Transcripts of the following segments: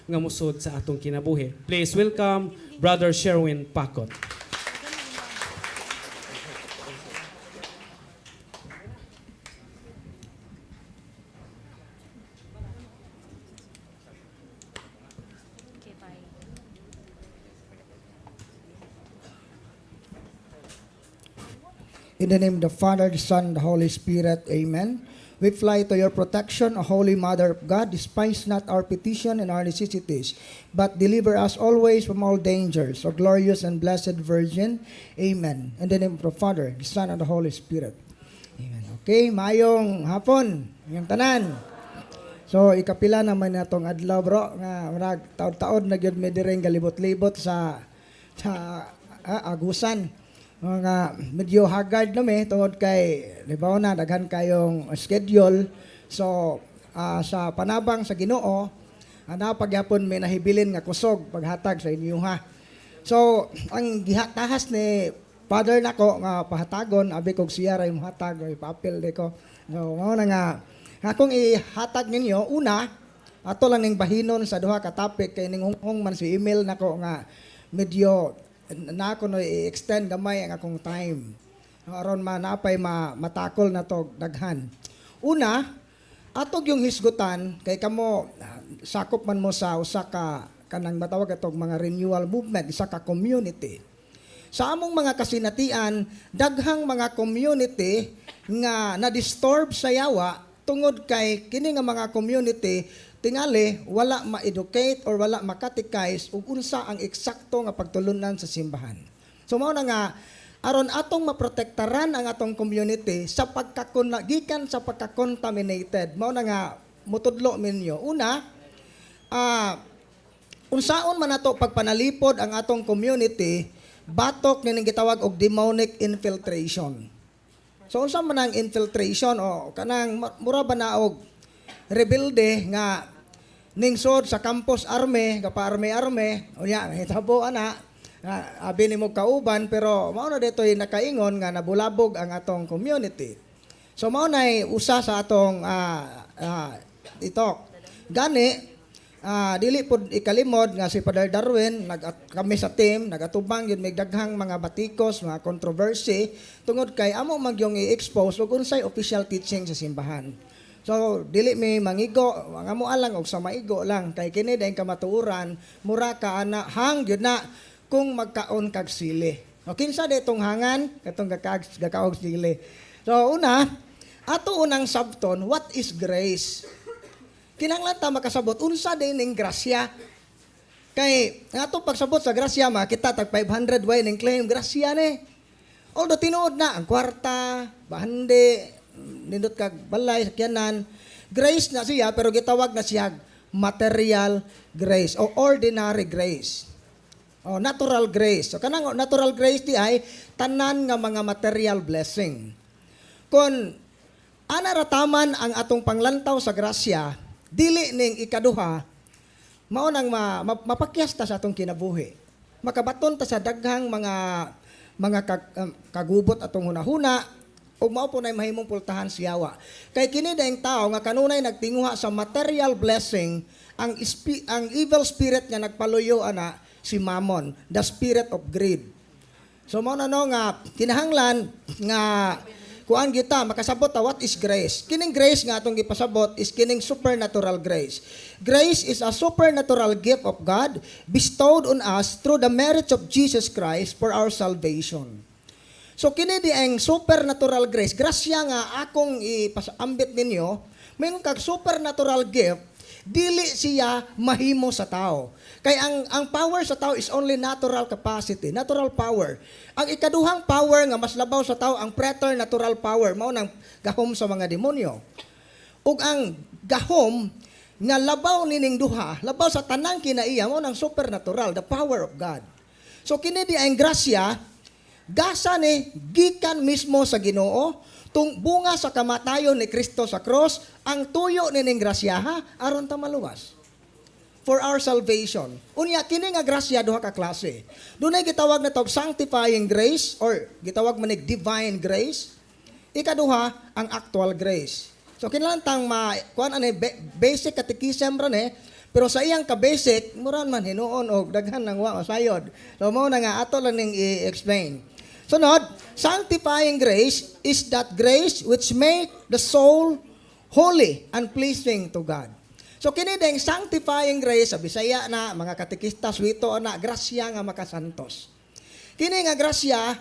nga musod sa atong kinabuhi. Please welcome Brother Sherwin Pacot. In the name of the Father, the Son, and the Holy Spirit. Amen. We fly to your protection, O Holy Mother of God. Despise not our petition and our necessities, but deliver us always from all dangers, O glorious and blessed Virgin. Amen. In the name of the Father, the Son, and the Holy Spirit. Amen. Okay, mayong hapon, yung tanan. So, ikapila naman na itong adlaw, bro, nga marag taon-taon na gyud may direng galibot-libot sa agusan. Mga medyo haggard nami tungod kay libaw na daghan kayong schedule. So sa panabang sa Ginoo ana pagyapon may nahibilin nga kusog paghatag sa inyo ha. So ang gihatahas ni Father nako nga pahatagon abi kog siya ra imong hatag o ipapil de ko. So mao na nga akong ihatag ninyo una ato lang ning bahinon sa duha ka topic kay ning hung man si email nako nga medyo na ako no i-extend gamay ang akong time. Aron manapay matakol na to daghan. Una, atog yung hisgutan kay kamo sakop man mo sa usa ka kanang matawag atog mga renewal movement, isa ka community. Sa among mga kasinatian, daghang mga community nga na-disturb sa yawa tungod kay kini nga mga community tingali wala ma-educate or wala makatikais ug unsa ang eksakto nga pagtulunan sa simbahan. So mao na nga aron atong maprotektaran ang atong community sa gikan sa pagka-contaminated. Mao na nga mutudlo minyo. Una, unsaon man nato pagpanalipod ang atong community batok ning gitawag og demonic infiltration. So unsa man ang infiltration o kanang mura ba na og rebelde nga ningsod sa campus arme kapaarme-arme unya hitabo ana abi nimo kauban pero mao na ditoy nakaingon nga nabulabog ang atong community. So mao nay usa sa atong ito gani dili pod ikalimod nga si Father Darwin kami sa team nagatubang yun may daghang mga batikos mga controversy tungod kay amo magyong i-expose ug unsay official teaching sa simbahan. So, dili may mangigo, mga mo alang og sa maigo lang. Kay kini dahil kamatuuran, mura ka ana, hang yun na kung magkaon kag sili. O, kinsa ditong hangan, katong gakaog sili. So, una, ato unang sabton, what is grace? Kinahanglan ta makasabot, unsa din ning grasya? Kay, ato pagsabot sa grasya, makita tag 500 way ning claim, grasya ni. Although tinuod na, ang kwarta, bahandi, nindot kag balay sakyanan grace na siya pero gitawag na siya material grace o ordinary grace o natural grace. So kanang natural grace di ay tanan nga mga material blessing. Kon ana rataman ang atong panglantaw sa grasya dili ning ikaduha mao nang mapakyas ta sa atong kinabuhi. Makabaton ta sa daghang mga kagubot atong hunahuna ug mao po nay mahimong pultahan siyawa. Kay kini daing tao nga kanunay nagtinguha sa material blessing, ang evil spirit nga nagpaluyo ana si Mammon, the spirit of greed. So mao na no nga kinahanglan nga kuan kita makasabot ta what is grace. Kining grace nga atong gipasabot is kining supernatural grace. Grace is a supernatural gift of God bestowed on us through the merits of Jesus Christ for our salvation. So kini di ang supernatural grace, grasya nga akong ipaambit ninyo, mayroon kag supernatural gift, dili siya mahimo sa tao. Kay ang power sa tao is only natural capacity, natural power. Ang ikaduhang power nga mas labaw sa tao, ang preternatural power, mao nang gahom sa mga demonyo. Ug ang gahom nga labaw nining duha, labaw sa tanang kinaiya, mao nang supernatural, the power of God. So kini di ang grasya, gasa ni gikan mismo sa Ginoo tung bunga sa kamatayon ni Kristo sa cross ang tuyo nining grasyaha aron ta maluwas for our salvation. Unya kini nga grasya duha ka klase. Dunay gitawag na tog sanctifying grace or gitawag man divine grace. Ikaduha ang actual grace. So kinahanglan tang kuan ani basic catechism ra ni Pero sa iyang ka-basic, muran man hinuon og daghan ng wa masayod. So mo na nga ato lang ning i-explain. Sunod, sanctifying grace is that grace which make the soul holy and pleasing to God. So kini ding sanctifying grace sa Bisaya na mga katekistas wito na grasya nga makasantos. Kini nga grasya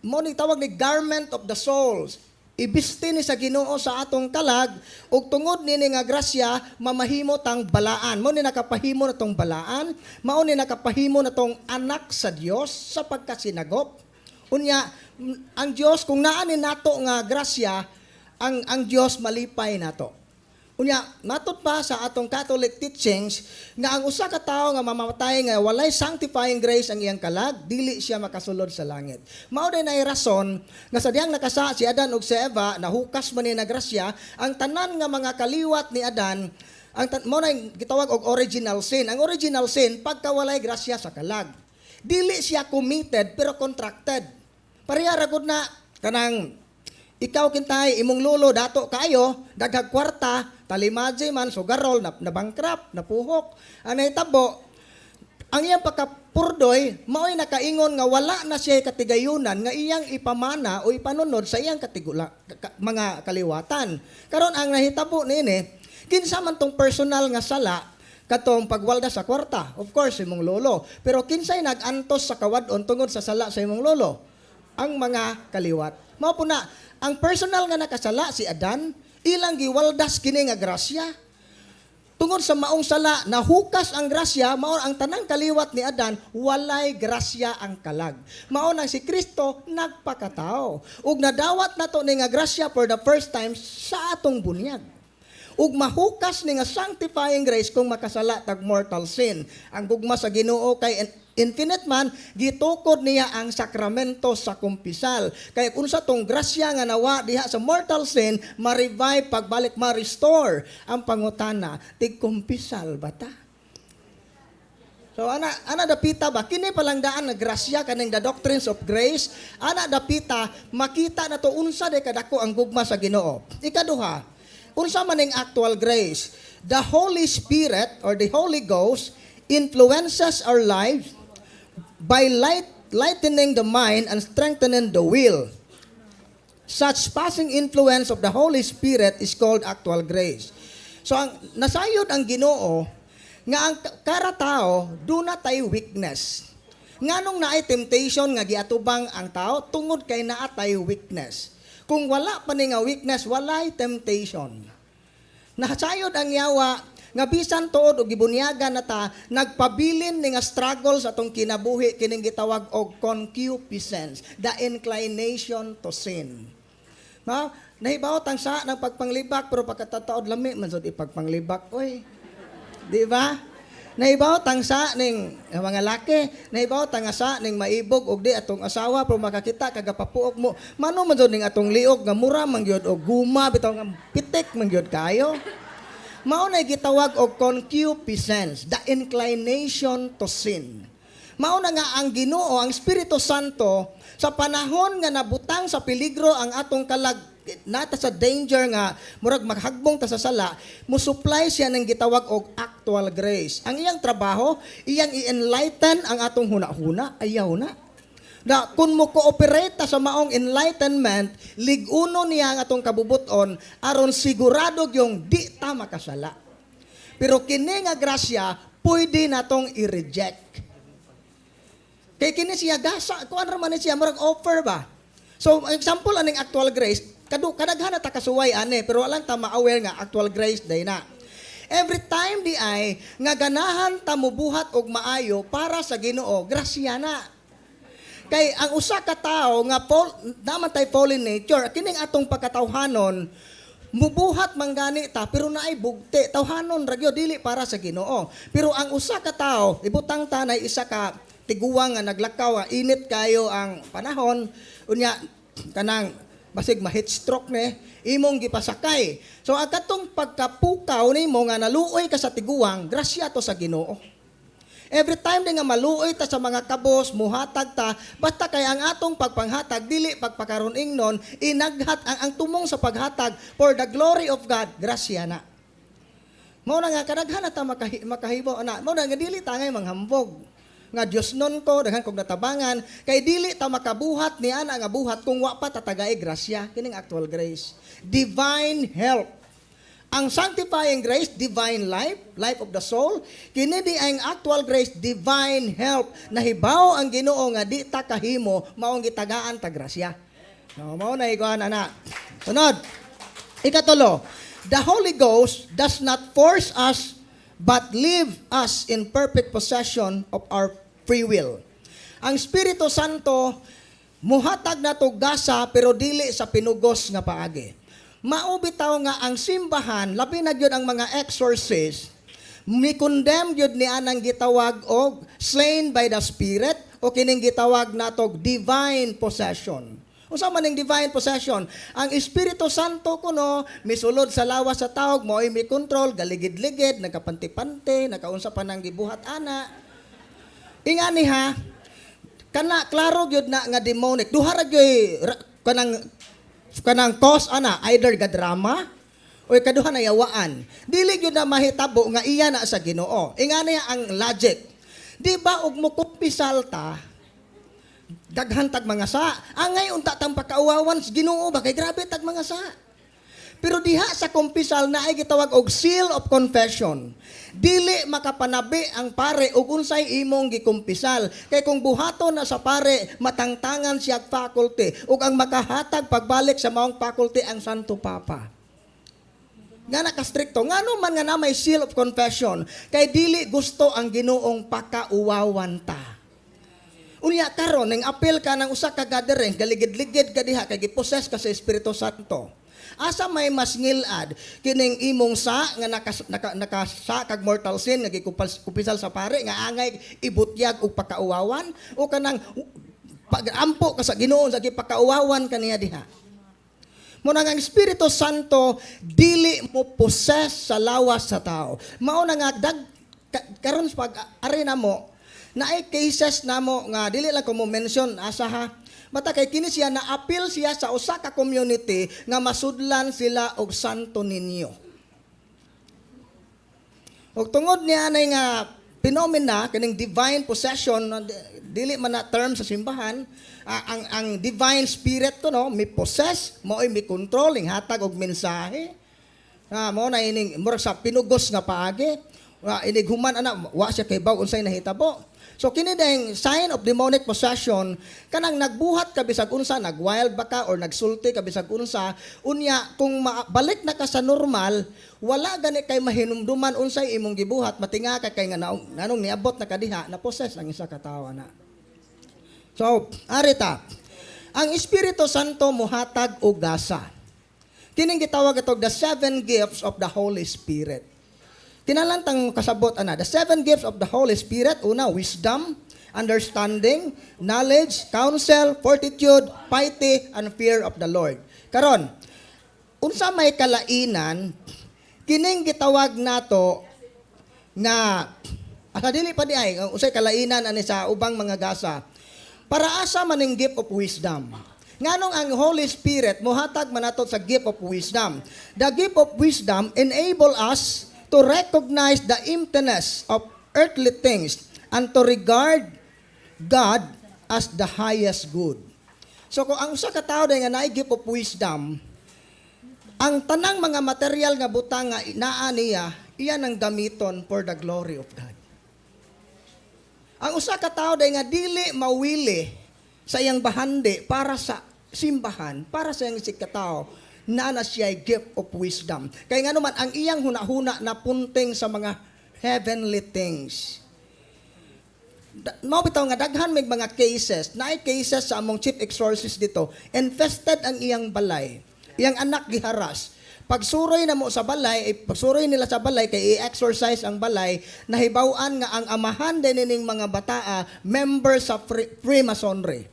mo ni tawag ni garment of the souls. Ibisti ni sa Ginoo sa atong kalag ug tungod nini nga grasya mamahimo tang balaan. Mo ni nakapahimo na tong balaan, mao ni nakapahimo na tong anak sa Dios sa pagkasinagop. Unya ang Dios kung naa ni nato nga grasya, ang Dios malipay nato. Unya, matud pa sa atong Catholic teachings nga ang usa ka tawo nga mamamatay nga walay sanctifying grace ang iyang kalag, dili siya makasulod sa langit. Mao din ay rason nga sa diyang nakasa si Adan ug si Eva nahukas man ni na grasya, ang tanan nga mga kaliwat ni Adan mo na gitawag og original sin. Ang original sin pagkawalay grasya sa kalag. Dili siya committed pero contracted. Pareha ra gud na kanang ikaw kintay imong lolo dato kayo daghag kwarta talimaji man sugarol na bankrupt na puhok anay tabo ang iyang pagkapurdoy mao'y nakaingon nga wala na siya katigayunan nga iyang ipamana o ipanunod sa iyang mga kaliwatan karon ang nahitabo nini kinsa man tong personal nga sala katong pagwalda sa kwarta of course imong lolo pero kinsay nagantos sa kawadon tungod sa sala sa imong lolo ang mga kaliwat mao po na ang personal nga nakasala si Adan, ilang giwaldas kini nga grasya. Tungod sa maong sala, nahukas ang grasya, mao ang tanang kaliwat ni Adan, walay grasya ang kalag. Mao nang si Kristo nagpakatao. Ug nadawat nato ni nga grasya for the first time sa atong bunyag. Ug mahukas ni nga sanctifying grace kung makasala tag mortal sin. Ang gugma sa Ginoo kay infinite man, gitukod niya ang sakramento sa kumpisal. Kaya kung sa tong grasya nga nawa diha sa mortal sin, ma-revive, pagbalik, ma-restore ang pangutana. Tig-kumpisal ba ta? So, ana dapita ba? Kini palang daan na grasya kaning the doctrines of grace. Ana dapita, makita na to unsa de kadako ang gugma sa Ginoo. Ikaduha, unsa maning actual grace? The Holy Spirit or the Holy Ghost influences our lives by lightening the mind and strengthening the will. Such passing influence of the Holy Spirit is called actual grace. So, ang nasayod ang Ginoo nga ang karatao do na tay weakness. Nganong naay temptation nga giatubang ang tao tungod kay naa tay weakness. Kung wala pa ni nga weakness, walay temptation. Nasayod ang yawa nga bisan tuod og gibunyagan nata nagpabilin ni nga struggle sa atong kinabuhi kining gitawag og concupiscence, the inclination to sin. Nahibaw tang sa ng pagpanglibak pero pagkatataod lami man jud ipagpanglibak oy. Di ba? Nahibaw tang sa ning mga laki, nahibaw tang sa ning maibog og di atong asawa pero makakita kagapapuok mo. Mano man jud ning atong liog nga mura man gyud og guma bitaw nga pitik man gyud kayo. Mao na gitawag og concupiscence, the inclination to sin. Mao na nga ang Ginoo, ang Espiritu Santo sa panahon nga nabutang sa peligro ang atong kalag nata sa danger nga murag maghagbong ta sa sala, mo-supply siya ng gitawag og actual grace. Ang iyang trabaho, iyang i-enlighten ang atong hunahuna, ayaw na. Na kung mo cooperate sa maong enlightenment, liguno niya ang atong kabubuton aron sigurado yung di ta makasala. Pero kini nga grasya, pwede natong i-reject. Kay kini siya gasa, kuan ra man siya murag offer ba. So example aning actual grace, kadaghan na ta kasuway ani pero walang ta ma-aware nga actual grace day na. Every time di ay nga ganahan ta mobuhat og maayo para sa Ginoo, grasya na. Kay ang usa ka tawo nga naman tay fallen nature, kining atong pagkatawhanon, mubuhat manggani ta pero naay bugti. Tawhanon ra gyud dili para sa Ginoo. Pero ang usa ka tawo, ibutang ta na isa ka tiguwang nga naglakaw, init kayo ang panahon, unya kanang basig ma-heat stroke ni imong gipasakay. So ang katong pagkapukaw nimo nga naluoy ka sa tiguwang, grasya to sa Ginoo. Every time din nga maluoy ta sa mga kabos, muhatag ta, basta kay ang atong pagpanghatag, dili pagpakaroon ingnon, inaghat ang tumong sa paghatag for the glory of God, grasya na. Mao na nga kadaghan ta makahibo ana. Mao na nga dili ta ngay manghambog. Nga Dios nun ko daghan kog natabangan kay dili ta makabuhat ni ana nga buhat kung wa pa tatagay grasya kining actual grace. Divine help. Ang sanctifying grace, divine life, life of the soul. Kini di ang actual grace, divine help. Nahibaw ang Ginoo nga di ta kahimo maong gitagaan ta grasya. No, mao na iguan ana. Sunod. Ikatulo, the Holy Ghost does not force us but leave us in perfect possession of our free will. Ang Espiritu Santo muhatag nato gasa pero dili sa pinugos nga paagi. Mao bitaw nga ang simbahan labi na gyud ang mga exorcist mi-condemn gyud ni anang gitawag og slain by the Spirit o kining gitawag natog divine possession. Unsa man ning divine possession? Ang Espiritu Santo kuno misulod sa lawas sa taog mo ay mi control galigid-ligid nagapanti-panti nakaunsa pa nang gibuhat ana. Ingani ha kana klaro gyud na nga demonic duha ra gyud kanang cause ana either ga drama o kaduha na yawaan. Dili gyud na mahitabo nga iya na sa Ginoo. Ingani ang logic. Di ba og mo kumpisal ta daghan tag mga sa. Angay unta tang pakauwawan sa Ginoo ba kay grabe tag mga sa. Pero diha sa kumpisal na ay gitawag og seal of confession. Dili makapanabi ang pare ug unsay imong gikumpisal. Kay kung buhaton na sa pare matangtangan siya faculty ug ang makahatag pagbalik sa maong faculty ang Santo Papa. Nga nakastrikto, ngano man nga na may seal of confession, kay dili gusto ang Ginoong pakauwawan ta. Unya karon ning apil ka ng usa ka gathering, galigid-ligid ka diha kay gipossess ka sa Espiritu Santo. Asa may mas ngilad kining imong sa nga nakasa kag mortal sin nga gikupisal sa pare nga angay ibutyag og pakauwawan o kanang pagampo ka sa Ginoo sa gipakauwawan kaniya diha. Muna nga ang Espiritu Santo dili mo possess sa lawas sa tao. Mao na nga karon pag arena mo na ay cases namo nga dili lang ko mo mention asa ha. Bata kay kini siya na appeal siya sa usa ka community nga masudlan sila og Santo Niño. Og tungod niya nay nga phenomena kaning divine possession dili man na term sa simbahan ang divine spirit to no mi possess mo ay mi controlling hatag og mensahe mo na ining murag sa pinugos nga paagi inig human ana wa siya kay baw unsay nahitabo. So kini dayang sign of demonic possession kanang nagbuhat ka bisag unsa nagwild ba ka or nagsulti ka bisag unsa unya kung balik na ka sa normal wala gani kay mahinumduman unsay imong gibuhat matinga ka kay nga nanong niabot na kadiha na possess ang isa ka tawo na. So arita ang Espiritu Santo muhatag og gasa. Kining gitawag atog the 7 gifts of the Holy Spirit. Kinalantang kasabot ana, the 7 gifts of the Holy Spirit, una, wisdom, understanding, knowledge, counsel, fortitude, piety, and fear of the Lord. Karon, unsa may kalainan, kining gitawag nato nga, asa dili pa di ay, unsay kalainan ani sa ubang mga gasa, para asa maning gift of wisdom. Nganong ang Holy Spirit, muhatag manatot sa gift of wisdom. The gift of wisdom enable us to recognize the emptiness of earthly things and to regard God as the highest good. So kung ang usa ka tawo nga naay gift of wisdom, ang tanang mga material nga butang nga naa niya, iyan ang gamiton for the glory of God. Ang usa ka tawo nga dili mawili sa iyang bahandi para sa simbahan, para sa iyang sikataw, na siya gift of wisdom. Kaya nga naman, ang iyang huna-huna na punting sa mga heavenly things. Mabitaw nga, daghan may mga cases, na cases sa among chief exorcist dito, infested ang iyang balay, iyang anak giharas. Pagsuroy na mo sa balay, pagsuroy nila sa balay, kay i-exorcise ang balay, nahibawan nga ang amahan din ning mga bataa, members sa Freemasonry.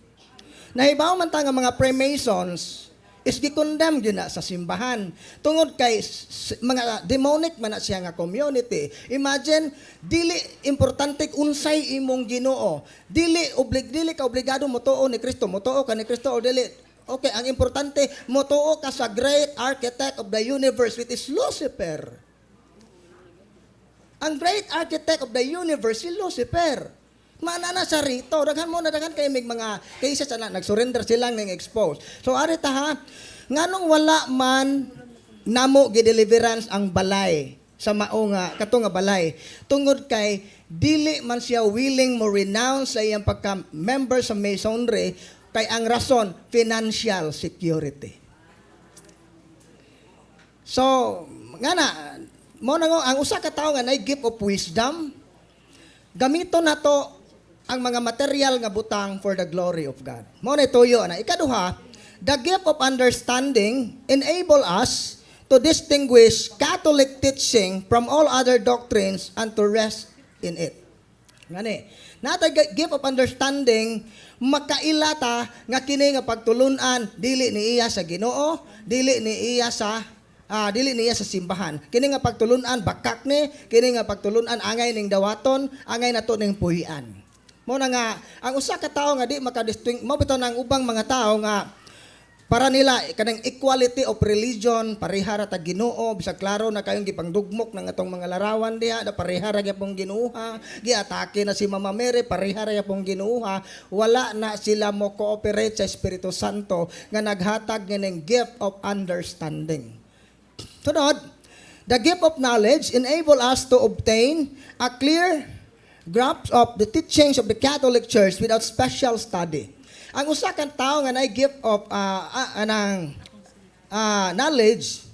Nahibaw man ta nga mga Freemasons, is gi-condemn yun na sa simbahan. Tungod kay mga demonic man na siya nga community. Imagine, dili importante unsay imong Ginoo. Dili ka obligado motuo ni Kristo. Motuo ka ni Kristo o dili. Okay, ang importante, motuo ka sa great architect of the universe, which is Lucifer. Ang great architect of the universe, si Lucifer. Manana sa rito, daghan kay mig mga cases na nag-surrender silang ning expose. So arita ha, nganong wala man namo gideliverance ang balay sa mao nga kato nga balay tungod kay dili man siya willing mo renounce sa iyang pagka-member sa Masonry kay ang rason financial security. So, nga na, mo na ang usa ka tawo nga nay gift of wisdom, gamito na to ang mga material nga butang for the glory of God. Mo na tuyo na ikaduha, the gift of understanding enable us to distinguish Catholic teaching from all other doctrines and to rest in it. Ngani, natay gift of understanding makailata nga kini nga pagtulunan dili ni iya sa Ginoo, dili ni iya sa simbahan. Kini nga pagtulunan bakak ni, kini nga pagtulunan angay ning dawaton, angay nato ning puhian. Mo na nga ang usa ka tawo nga di makadistinguish mo bitaw nang ubang mga tawo nga para nila kanang equality of religion, parehara ta Ginoo, bisag klaro na kayong gipangdugmok ng atong mga larawan diha, da parehara gyapong ginuha, giatake na si Mama Mary, parehara gyapong ginuha, wala na sila mo cooperate sa Espiritu Santo nga naghatag ng gift of understanding. Sunod, the gift of knowledge enable us to obtain a clear grasp of the teachings of the Catholic Church without special study. Ang usa ka tawo nga nay gift of knowledge,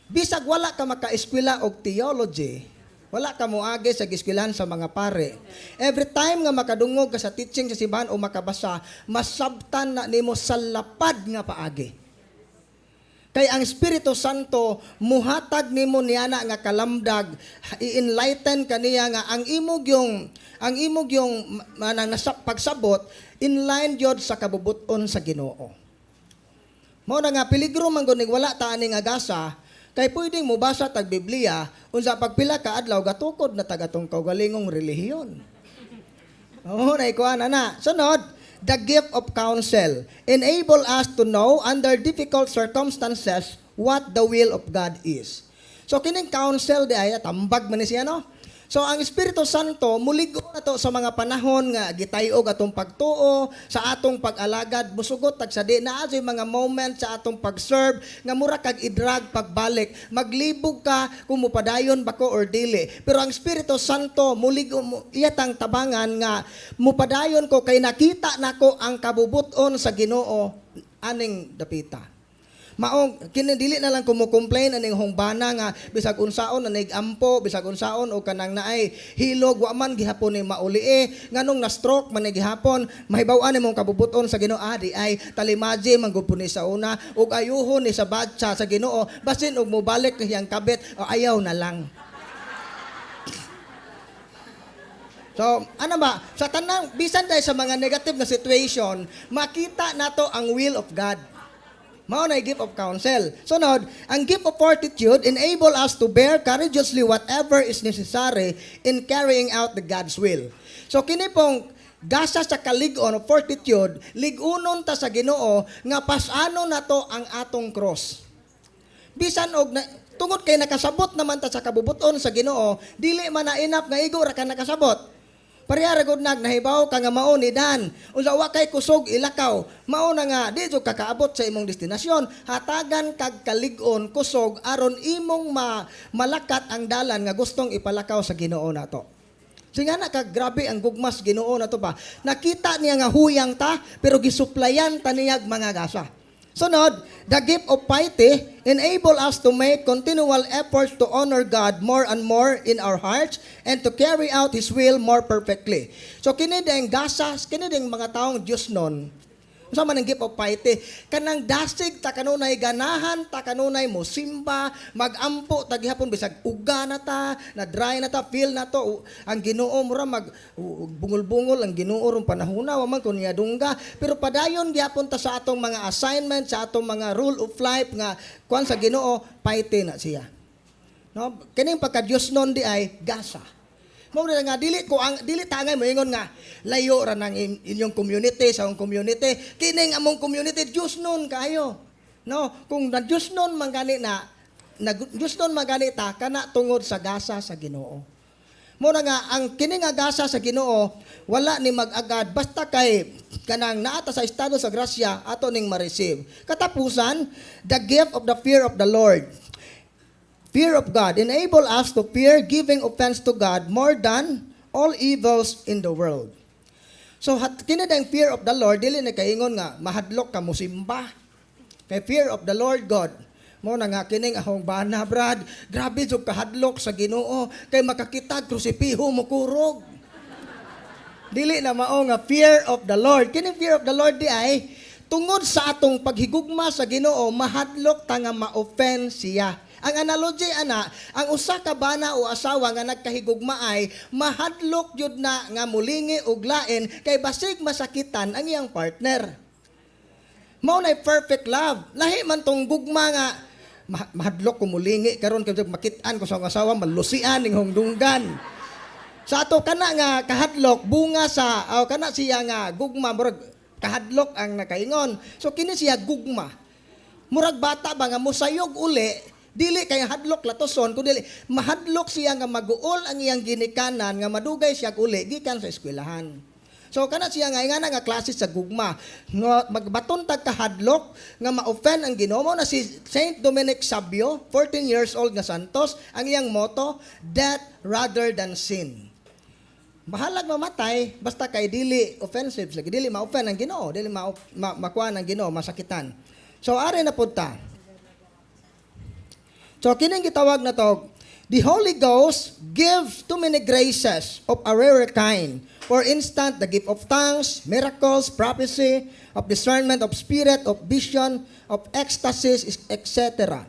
bisag wala ka maka-eskwela og theology, wala ka moagi sa giskwelahan sa mga pare. Every time nga makadungog ka sa teaching sa simbahan o makabasa, masabtan na nimo sa lapad nga paagi. Kay ang Espiritu Santo muhatag nimo niana nga kalamdag, i-enlighten kaniya nga ang imog yung pagsabot in line jud sa kabubuton sa Ginoo. Mao na nga peligro man gud wala ta ani nga gasa kay pwedeng mobasa tag Biblia unsa pagpila ka adlaw gatukod na tagatong kaugalingong relihiyon. Oh, na ikuan na. Sunod, the gift of counsel enable us to know under difficult circumstances what the will of God is. So kining counsel di ay tambag man ni siya no. So ang Espiritu Santo muligo na to sa mga panahon nga gitayog atong pagtuo, sa atong pag-alagad, musugot tag sa di naa mga moment sa atong pag-serve nga mura kag idrag pagbalik, maglibog ka kung mupadayon bako or dili. Pero ang Espiritu Santo muligo iyatang tabangan nga mupadayon ko kay nakita nako ang kabubuton sa Ginoo aning dapita. Maong kinidili na lang kumo-complain aning hongbana nga bisag unsaon na ampo, bisag unsaon o kanang naay hilog wa man gihapon ni maulie nganong na stroke man ni gihapon mahibaw-an imong kabubuton sa Ginoo di ay talimaji manggupon ni sa una ug ayuhon ni sa batsa sa Ginoo basin og mobalik hiyang kabit o ayaw na lang. So, ano ba? Sa tanang bisan dahil sa mga negative na situation, makita nato ang will of God. Mao na gift of counsel. Sunod, ang gift of fortitude enable us to bear courageously whatever is necessary in carrying out the God's will. So kini pong gasa sa kalig-on of fortitude, ligunon ta sa Ginoo nga pasano na to ang atong cross. Bisan og tungod kay nakasabot naman ta sa kabubuton sa Ginoo, dili man na enough nga igo ra ka nakasabot. Parehara gud nahibaw ka nga mao ni Dan. Unsa wa kay kusog ilakaw. Mao na nga di jud kakaabot sa imong destinasyon. Hatagan kag kalig-on kusog aron imong malakat ang dalan nga gustong ipalakaw sa Ginoo nato. Singa na kag grabe ang gugmas Ginoo nato ba. Nakita niya nga huyang ta pero gisuplayan ta niyag mga gasa. Sunod, the gift of piety enable us to make continual efforts to honor God more and more in our hearts and to carry out His will more perfectly. So kini ding gasas, kini ding mga taong Diyos nun, sa man ang gift of piety, kanang dasig ta kanunay ganahan, ta kanunay mo simba, magampo ta gihapon bisag uga na ta, na dry na ta, feel na to ang Ginoo mura mag bungol-bungol ang Ginoo ron panahuna wa man kun niya dungga, pero padayon gihapon ta sa atong mga assignment, sa atong mga rule of life nga kuan sa Ginoo, piety na siya. No, kining pagka Dios non di ay gasa. Mao nga dili tangay mo ingon nga layo ra nang inyong community sa akong community. Kining among community Dios nun kayo. No, kung na Dios nun mangani na Dios nun magani ta kana tungod sa gasa sa Ginoo. Mo na nga ang kini nga gasa sa Ginoo wala ni mag-agad basta kay kanang naata sa estado sa grasya ato ning ma-receive. Katapusan, the gift of the fear of the Lord. Fear of God enable us to fear giving offense to God more than all evils in the world. So kini dang fear of the Lord dili na kaingon nga mahadlok ka mo simba. Kay fear of the Lord God mo na nga kining ahong bana brad, grabe jud kahadlok sa Ginoo kay makakitag krusipiho mo kurog. Dili na mao nga fear of the Lord. Kini fear of the Lord di ay tungod sa atong paghigugma sa Ginoo mahadlok ta nga ma-offend siya. Ang analogy ana, ang usa ka bana o asawa nga nagkahigugma ay mahadlok jud na nga mulingi og lain kay basig masakitan ang iyang partner. Mao nay perfect love. Lahi man tong gugma nga mahadlok ko mulingi karon kay makit-an ko sa akong asawa malusian ning hongdunggan. Sa ato kana nga kahadlok bunga sa kana siya nga gugma murag kahadlok ang nakaingon. So kini siya gugma. Murag bata ba nga musayog uli dili kay hadlok latoson kundi mahadlok siya nga maguol ang iyang ginikanan nga madugay siya uli gikan sa eskwelahan. So kana siya nga klase sa gugma nga magbaton tag kahadlok nga ma-offend ang Ginoo na si Saint Dominic Sabio, 14 years old nga santos, ang iyang motto, death rather than sin. Bahalag mamatay basta kay dili offensive lagi dili ma-offend ang Ginoo, dili makuha ang Ginoo masakitan. So ari na pud ta. So, kining gitawag na to, the Holy Ghost gives too many graces of a rare kind. For instance, the gift of tongues, miracles, prophecy, of discernment of spirit, of vision, of ecstasies, etc.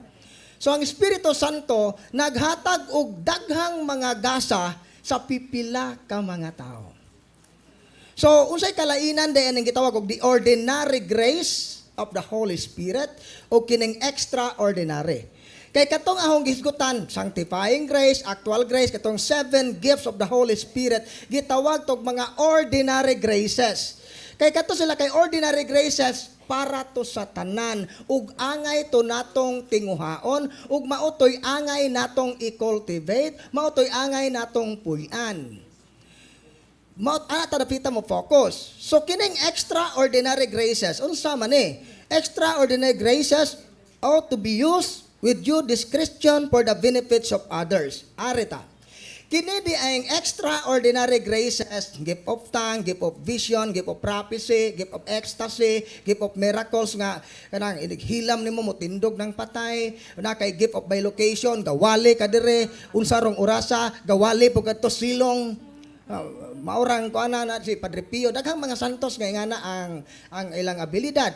So, ang Espiritu Santo, naghatag og daghang mga gasa sa pipila ka mga tao. So, unsay kalainan dayon ang gitawag og the ordinary grace of the Holy Spirit o kining extraordinary. Kay katong ahong gisgutan, sanctifying grace, actual grace, katong 7 gifts of the Holy Spirit, gitawag tog mga ordinary graces. Kay kato sila kay ordinary graces para to sa tanan, ug angay to natong tinguhaon, ug mautoy angay natong i-cultivate, mautoy angay natong puy-an. Ana tadapita mo focus. So kining extraordinary graces, unsa man extraordinary graces ought to be used with due discretion for the benefits of others. Arita. Kini di ang extraordinary graces, gift of tongue, gift of vision, gift of prophecy, gift of ecstasy, gift of miracles nga kanang inighilam nimo mo tindog ng patay, na kay gift of bilocation, gawali ka dire, unsa rong orasa, gawali pug adto silong. Maurang ko ana na si Padre Pio, daghang mga santos nga ingana ang ilang abilidad.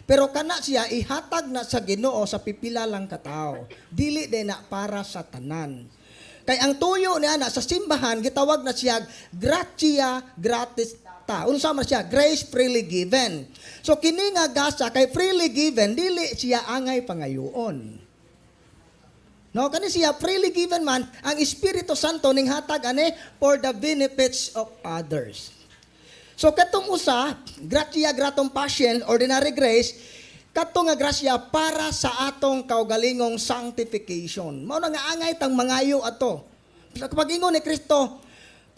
Pero kana siya ihatag na sa Ginoo sa pipila lang ka tawo. Dili din na para sa tanan. Kay ang tuyo niya na sa simbahan gitawag na siya gratia gratis ta. Unsa man siya? Grace freely given. So kini nga gasa kay freely given dili siya angay pangayoon. No, kani siya freely given man ang Espiritu Santo ning hatag ani for the benefits of others. So katong usa, gratia gratum patient, ordinary grace, kato nga grasya para sa atong kaugalingong sanctification. Mao na nga angay tang mangayo ato. Kapag ingon ni Kristo,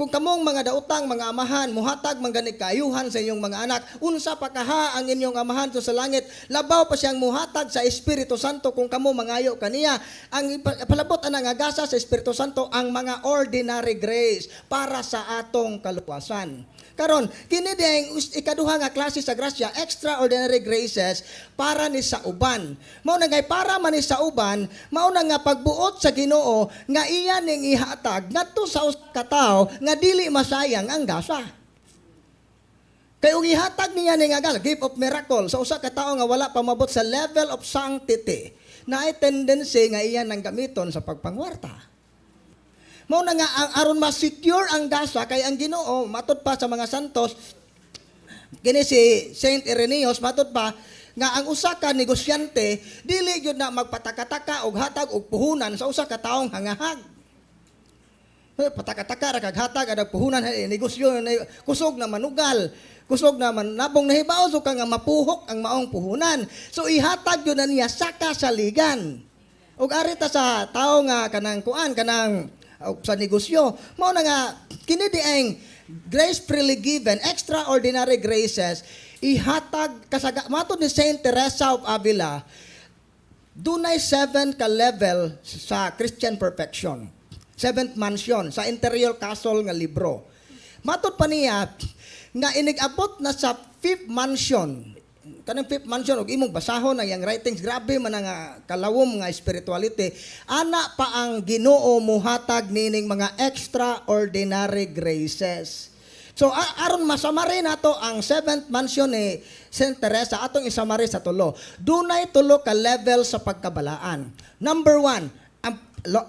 kung kamong mga daotang, mga amahan, muhatag mangganig kaayuhan sa inyong mga anak, unsa pa kaha ang inyong amahan to sa langit, labaw pa siyang muhatag sa Espiritu Santo kung kamo mangayo kaniya. Ang palabot ana nga gasa sa Espiritu Santo ang mga ordinary grace para sa atong kaluwasan. Karon, kini ding ikaduha nga klase sa grasya, extraordinary graces para ni sa uban. Mao na ngay para man ni sa uban, mao na nga pagbuot sa Ginoo nga iya ning ihatag ngadto sa usa ka tawo nga dili masayang ang gasa. Kay ug ihatag niya ning nga gift of miracle sa usa ka tawo nga wala pa mabot sa level of sanctity, na ay tendency nga iya nang gamiton sa pagpangwarta. Mao na nga aron ma-secure ang gasa kay ang Ginoo matud pa sa mga santos kini si Saint Irenaeus matud pa nga ang usa ka negosyante dili gyud na magpatakataka og hatag og puhunan sa usa ka taong hangahag. Patakataka ra kag hatag adag puhunan negosyo kusog na manugal, kusog na nabong nahibaw so ka nga mapuhok ang maong puhunan. So ihatag gyud na niya sa kasaligan. Ug arita sa tawo nga kanang kuan kanang sa negosyo. Mao na nga kini di ang grace freely given, extraordinary graces ihatag kasaga mato ni Saint Teresa of Avila. Dunay 7 ka level sa Christian perfection. 7th mansion sa Interior Castle nga libro. Matud pa niya nga inigabot na sa 5th mansion. Kanang 5th mansion og imong basahon ang yang writings, grabe man nga kalawom nga spirituality. Ana pa ang Ginoo muhatag nining mga extraordinary graces. So aron masamari nato ang 7th mansion ni Saint Teresa atong isamari sa tulo. Dunay tulo ka level sa pagkabalaan. Number 1, ang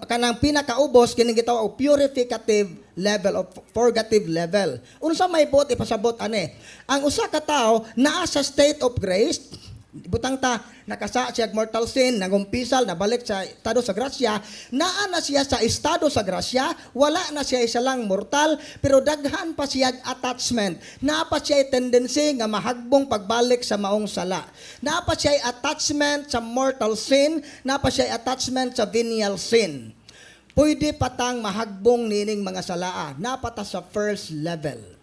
kanang pinakaubos kining gitawag og purificative level of purgative level. Unsa may buot ipasabot ani? Ang usa ka tawo naa sa state of grace, butang ta nakasa siya mortal sin, nangumpisal, nabalik sa estado sa grasya, naa na siya sa estado sa grasya, wala na siya isa lang mortal, pero daghan pa siya attachment. Naa pa siya tendency nga mahagbong pagbalik sa maong sala. Naa pa siya attachment sa mortal sin, naa pa siya attachment sa venial sin. Pwede patang mahagbong nining mga salaa, napata sa first level.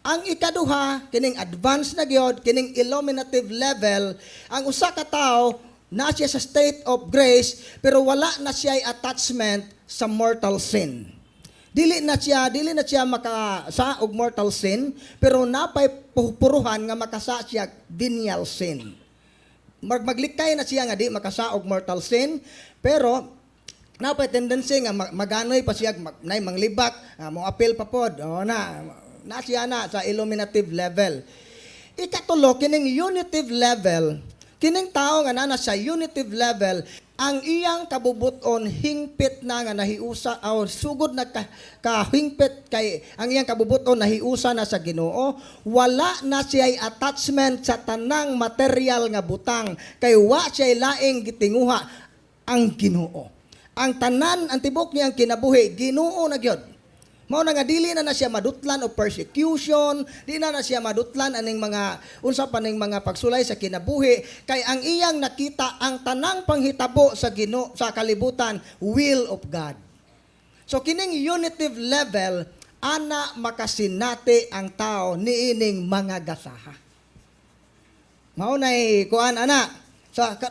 Ang ikaduha, kining advanced na gyud, kining illuminative level, ang usa ka tawo na siya sa state of grace pero wala na siya attachment sa mortal sin. Dili na siya makasa og mortal sin pero napay puruhan nga makasa siya venial sin. Maglikay na siya nga di makasa og mortal sin pero napay tendency nga maganoy pa siya nay manglibak, mo appeal pa pod. Na siya na sa illuminative level. Ikatulo kining unitive level, kining tao nga na sa unitive level, ang iyang kabubuton hingpit na nga nahiusa o sugod na kahingpit kay ang iyang kabubuton nahiusa na sa Ginoo, wala na siya attachment sa tanang material nga butang kay wa siya laing gitinguha ang Ginoo. Ang tanan, ang tibok niyang kinabuhi, Ginoo na gyud. Mao na nga dili na siya madutlan o persecution, di na siya madutlan aning mga unsa pa ning mga pagsulay sa kinabuhi kay ang iyang nakita ang tanang panghitabo sa Ginoo sa kalibutan, will of God. So kining unitive level ana makasinati ang tao niining mga gasaha. Mao nay kuan ana.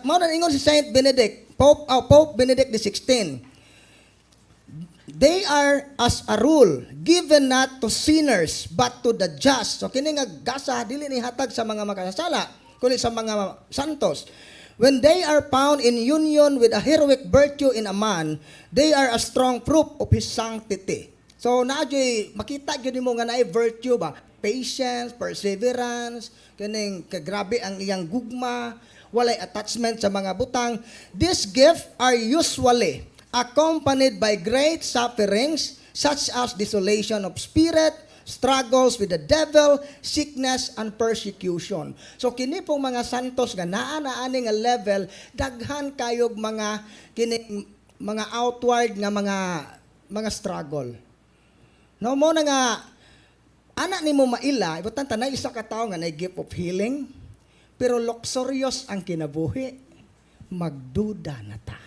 Mao na ingon si Saint Benedict, Pope Benedict XVI, they are as a rule given not to sinners but to the just. So kini nga gasa dili ni hatag sa mga makasasala kundi sa mga santos. When they are found in union with a heroic virtue in a man, they are a strong proof of his sanctity. So naadyoy makita gyud nimo nga naay virtue ba? Patience, perseverance, kining kagrabe ang iyang gugma, walay attachment sa mga butang. These gifts are usually accompanied by great sufferings such as desolation of spirit, struggles with the devil, sickness, and persecution. So kini pong mga santos nga naa na ani nga level, daghan kayog mga kini mga outward nga mga struggle. No mo na nga ana nimo maila, ibutan tanay isa ka tawo nga nay gift of healing, pero luxurious ang kinabuhi, magduda na ta.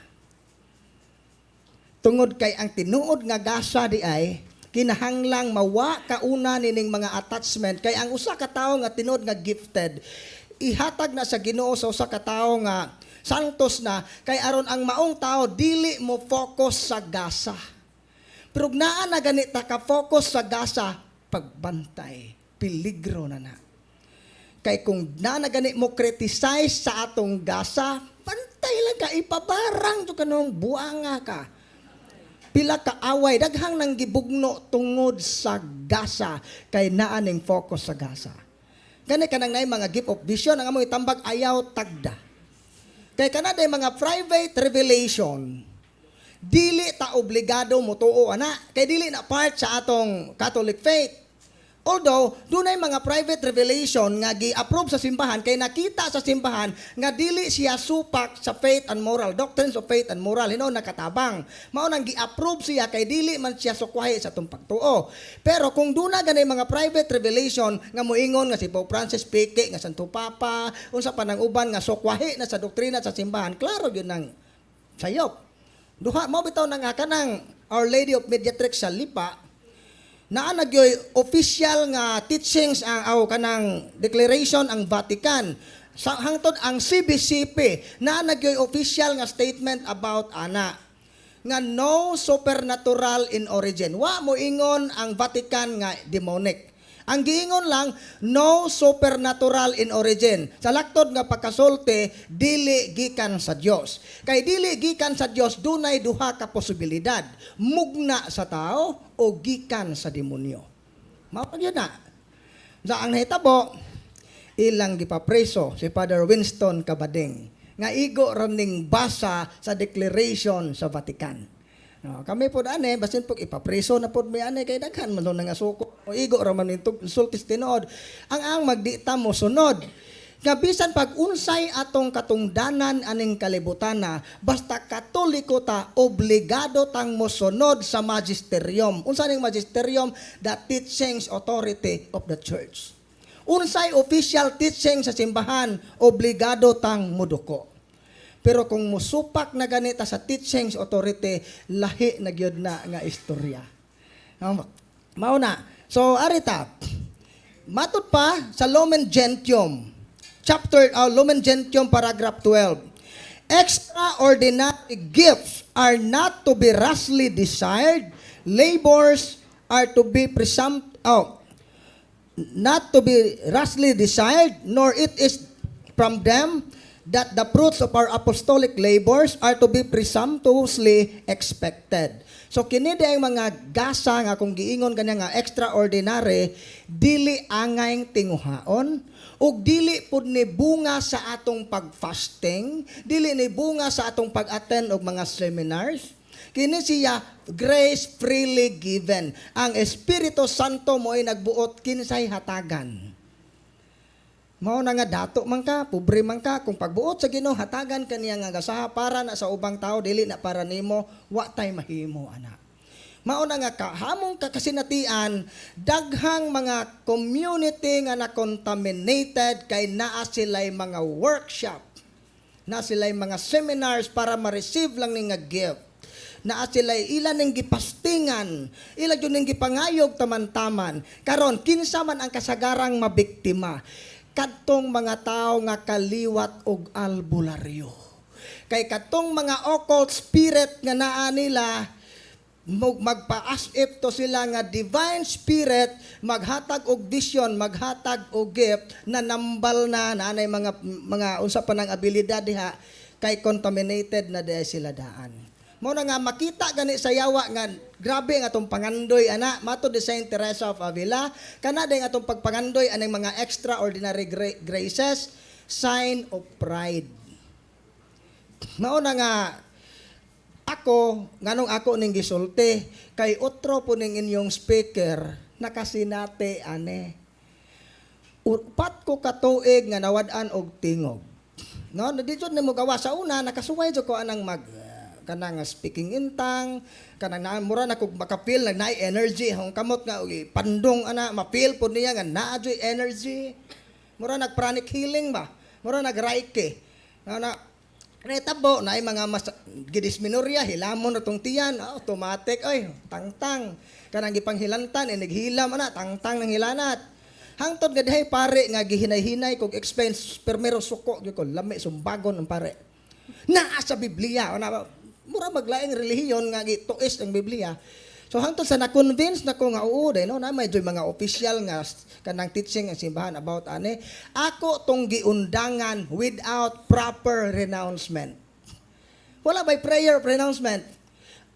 Tungod kay ang tinuod nga gasa di ay kinahanglang mawa kauna nining mga attachment kay ang usa ka tawo nga tinuod nga gifted ihatag na sa Ginoo sa usa ka tawo nga santos na kay aron ang maong tao dili mo focus sa gasa. Pero naa na ganita ka focus sa gasa, pagbantay, peligro na. Kay kung nanagani mo criticize sa atong gasa, pantay lang ka, ipabarang to kanong buanga ka. Pila ka away, daghang nang gibugno tungod sa gasa, kay naaning focus sa gasa. Gani ka nang naay mga gift of vision, ang amoy tambag ayaw tagda. Kay kanaday mga private revelation, dili ta obligado mo tuo ana, kay dili na part sa atong Catholic faith. Although, dunay mga private revelation nga gi-approve sa simbahan, kay nakita sa simbahan nga dili siya supak sa faith and moral, doctrines of faith and moral, hinaw nakatabang. Mao nang gi-approve siya, kay dili man siya sukwahi sa itong pagtuo. Pero kung duna ganay mga private revelation nga moingon nga si Pope Francis Peke, nga Santo Papa, unsa pa nang uban nga sukwahi na sa doktrina sa simbahan, klaro yun ang sayop. Duha, mo bitaw na nga kanang Our Lady of Mediatrix sa Lipa, naa nagyoy official nga teachings ang kanang declaration ang Vatican. Sa hangtod ang CBCP naa nagyoy official nga statement about ana nga no supernatural in origin. Wa mo ingon ang Vatican nga demonic. Ang giingon lang, no supernatural in origin. Sa laktod nga pagkasulti, dili gikan sa Dios. Kay dili gikan sa Dios, dunay duha ka posibilidad. Mugna sa tao o gikan sa demonyo. Mao yun na. Sa ang nahitabo, ilang gipapreso si Father Winston Cabading nga igo ramning basa sa declaration sa Vatican. No, kami po ane basin po ipapreso na po may ane kay daghan man nga suko o igo ra man nito sultis tinuod ang magdita mo sunod nga bisan pag unsay atong katungdanan aning kalibutana basta katoliko ta obligado tang mosunod sa magisterium. Unsa ning magisterium? The teachings authority of the church. Unsay official teaching sa simbahan obligado tang muduko. Pero kung musupak na ganita sa teachings authority, lahi na gyud na nga istorya. Mao na. So arita, matud pa sa Lumen Gentium, Lumen Gentium paragraph 12. Extraordinary gifts are not to be rashly desired. Labors are to be not to be rashly desired, nor it is from them that the fruits of our apostolic labors are to be presumptuously expected. So kini ang mga gasa nga kung giingon kanya nga extraordinary, dili angayng tinguhaon ug dili pud ni bunga sa atong pag-fasting, dili ni bunga sa atong pag-attend og mga seminars. Kini siya grace freely given. Ang Espiritu Santo mo ay nagbuot kinsay hatagan. Mao na nga dato man ka, pobre man ka, kung pagbuot sa Ginoo hatagan kaniya nga gasaha para na sa ubang tao dili na para nimo, wa tay mahimo ana. Mao na nga kahamong kakasinatian daghang mga community nga na contaminated kay naa sila'y mga workshop, na sila'y mga seminars para ma-receive lang ni nga gift. Na sila'y ilan ning gipastingan, ilan yun ning gipangayog taman-taman. Karon kinsa man ang kasagarang mabiktima kadtong mga tao nga kaliwat og albularyo. Kay kadtong mga occult spirit nga naa nila magpa-as if to sila nga divine spirit maghatag og vision, maghatag og gift na nambal na nanay mga unsa pa nang abilidad diha kay contaminated na diha sila daan. Mo na nga makita gani sa yawa nga grabe nga atong pangandoy ana matud ni Saint Teresa of Avila kana day nga atong pagpangandoy anang mga extraordinary graces, sign of pride. Mao na nga ako nganong ako ning gisulti kay otro po ning inyong speaker nakasinati ane. Upat ko katuig nga nawad-an og tingog. No, dito nimo gawa sa una nakasuway jud ko anang kanang speaking in tongue, kanang mura na kog makapil na energy hong kamot nga pandong ana mapil pud niya nga naa joy energy. Mura nag pranic healing ba? Mura nag reiki. Na retabo na mga gidisminorya hilamon atong tiyan, automatic oy tangtang kanang gipanghilantan inighilam ana tangtang nang hilanat. Hangtod nga dihay pare nga gihinay-hinay kog expense permero suko gyud ko lami sumbagon ang pare. Naa sa Biblia ana mura maglaing relihiyon nga gituis ang Biblia. So hangtod sa na-convince nako nga oo day no na may mga official nga kanang teaching ang simbahan about ani ako tong giundangan without proper renouncement. Wala by prayer of renouncement.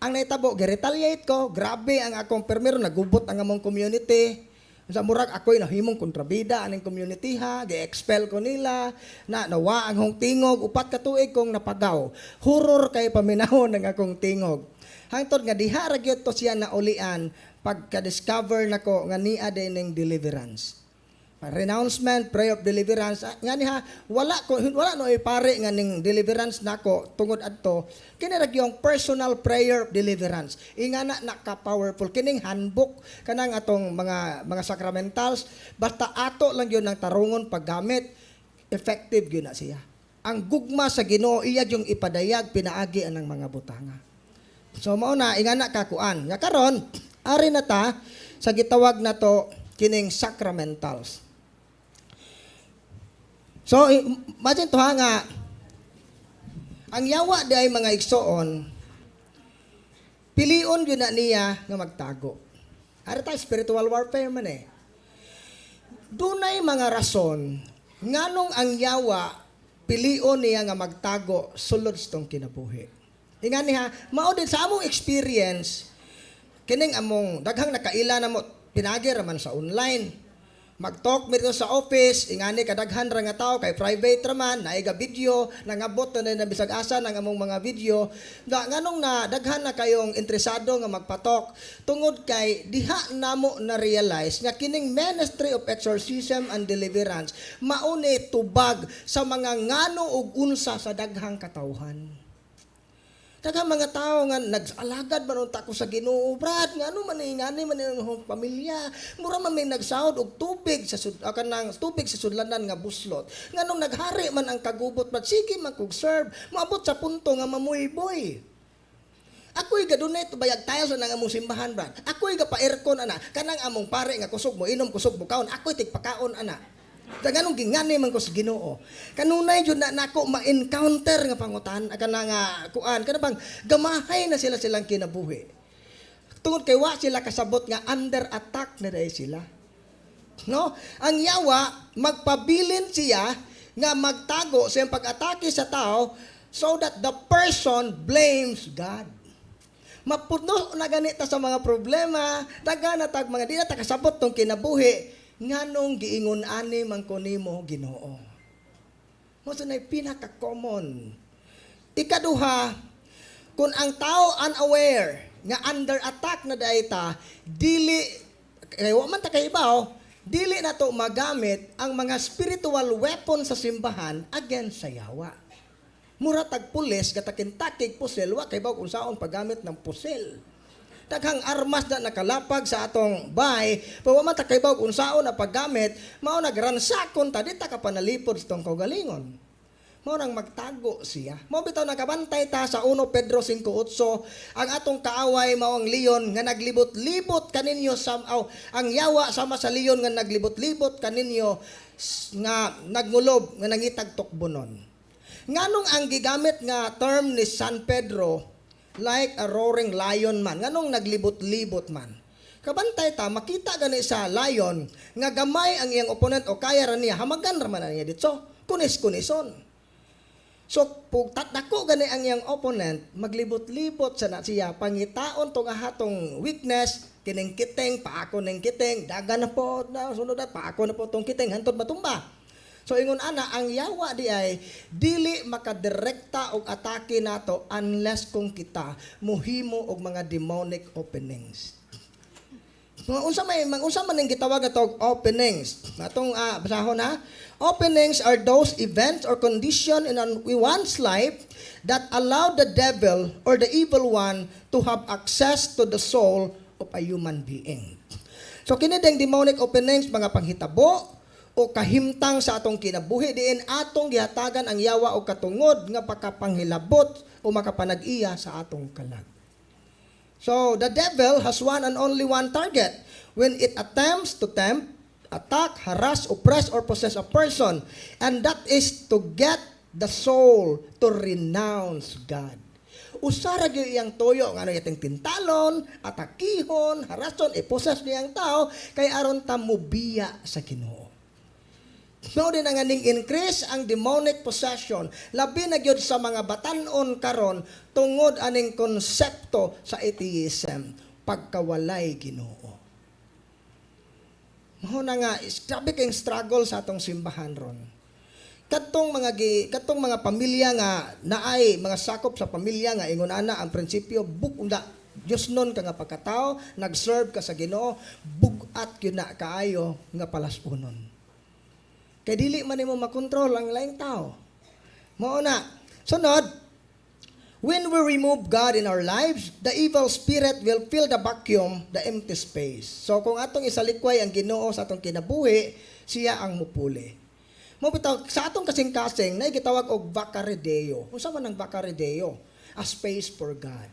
Ang naitabo gi-retaliate ko, grabe ang akong permero nagubot ang among community. Sa murag ako'y nahimong kontrabida aning community ha, gi-expel ko nila, na nawa ang hong tingog, upat ka tuig kong napagaw. Horror kay paminahon ng akong tingog. Hangtod nga diha ra gyud to siya na ulian pagka-discover nako nga niya din ning deliverance. Renouncement, prayer of deliverance. Nga niha, wala no ipare nga ning deliverance nako tungod adto. Kini ra yung personal prayer of deliverance. Ingana naka-powerful kining handbook kanang atong mga sacramentals basta ato lang yun ang tarungon paggamit, effective yun na siya. Ang gugma sa Ginoo iya yung ipadayag pinaagi anang mga butanga. So mao na ingana kakuan. Nga karon ari na ta sa gitawag na to kining sacramentals. So imagine to ha nga ang yawa di ay mga igsoon pilion yun na niya nga magtago. Ari ta spiritual warfare man eh. Dunay mga rason nganong ang yawa pilion niya nga magtago sulod sa tong kinabuhi. Ingani ha, mao din sa among experience, kining among daghang nakaila na mo, pinagi raman sa online. Mag-talk mi dito sa office, ingani kadaghan ra nga tao kay private raman, naiga video, nangabot na bisag asa ng among mga video. Nganong na daghan na kayong interesado nga magpatok tungod kay diha namo na realize nga kining ministry of exorcism and deliverance mauni tubag sa mga ngano ug unsa sa daghang katawhan. Daghang mga tao nga nagsalagad man unta ko sa Ginoo, brad, ngano man ingani man ang pamilya. Mura man may nagsahod og tubig sa kanang tubig sa sudlanan nga buslot. Nganong naghari man ang kagubot, brad, sige man kog serve. Moabot sa punto nga mamuyboy. Ako'y gadunay to bayag tayo sa nang among simbahan, brad. Ako'y gapa-aircon ana, kanang among pare nga kusog mo inom kusog mo kaon, ako'y tigpakaon ana. Daganong gingani man ko sa Ginoo. Kanunay jud na nako ma-encounter nga pangutan kana nga kuan kana bang gamahay na silang kinabuhi. Tungod kay wa sila kasabot nga under attack na dai sila. No? Ang yawa magpabilin siya nga magtago sa iyang pag-atake sa tao so that the person blames God. Mapuno na ganita sa mga problema, dagan na tag mga di na takasabot tong kinabuhi. Nganong giingon ani man ko nimo Ginoo. Mo sunay pinaka-common. Ikaduha, kung ang tao unaware nga under attack na dayta, dili kay wa man ta kay ibaw, dili na to magamit ang mga spiritual weapon sa simbahan against sa yawa. Mura tag pulis gatakin-takig pusel wa kay baw kung saon paggamit ng pusel. Daghang armas na nakalapag sa atong bahay, pawa man ta kay baw kung saon na paggamit, mao nagransakon ta dita ka panalipod sa tong kaugalingon. Mao nang magtago siya. Mao bitaw nakabantay ta sa 1 Pedro 5:8, ang atong kaaway mao ang leon nga naglibot-libot kaninyo ang yawa sama sa leon nga naglibot-libot kaninyo nga nagmulob nga nangitag tukbonon. Nganong ang gigamit nga term ni San Pedro like a roaring lion man. Nganong naglibot-libot man. Kabantay ta, makita gani sa lion, nga gamay ang iyang opponent o kaya ra niya, hamagan ra man niya dito. Kunis-kunison. So, pag tatako gani ang iyang opponent, maglibot-libot sa na siya, pangitaon tong ahatong weakness, kining kiting, paako ng kiting, daga na po, sunod na, paako na po tong kiting, hantod matumba. So ingon ana ang yawa di ay dili makadirekta og atake nato unless kung kita muhimo og mga demonic openings. Unsa man ang gitawag atong openings? Atong basahon ha. Openings are those events or condition in one's life that allow the devil or the evil one to have access to the soul of a human being. So kini ding demonic openings mga panghitabo o kahimtang sa atong kinabuhi diin atong gihatagan ang yawa o katungod nga pagkapanghilabot o makapanag-iya sa atong kalag. So the devil has one and only one target when it attempts to tempt, attack, harass, oppress or possess a person, and that is to get the soul to renounce God. Usara gyud iyang toyo ngano yating tintalon, atakihon, harason, i-possess niyang tao kay aron ta mobiya sa Ginoo. No din ang aning increase ang demonic possession labi na gyud sa mga batan-on karon tungod aning konsepto sa atheism pagkawalay Ginoo. Mao na nga grabe kay struggle sa atong simbahan ron. Kadtong mga pamilya nga naay mga sakop sa pamilya nga ingon ana ang prinsipyo bukunda Dios nun ka nga pagkatao nag-serve ka sa Ginoo bugat gyud na kaayo nga palas-unon. Kay dili man nimo makontrol ang laing tao. Mao na. Sunod, when we remove God in our lives, the evil spirit will fill the vacuum, the empty space. So kung atong isalikway ang Ginoo sa atong kinabuhi, siya ang mupuli. Mo bitaw sa atong kasing-kasing nay gitawag og vacare deo. Unsa man ang vacare deo? A space for God.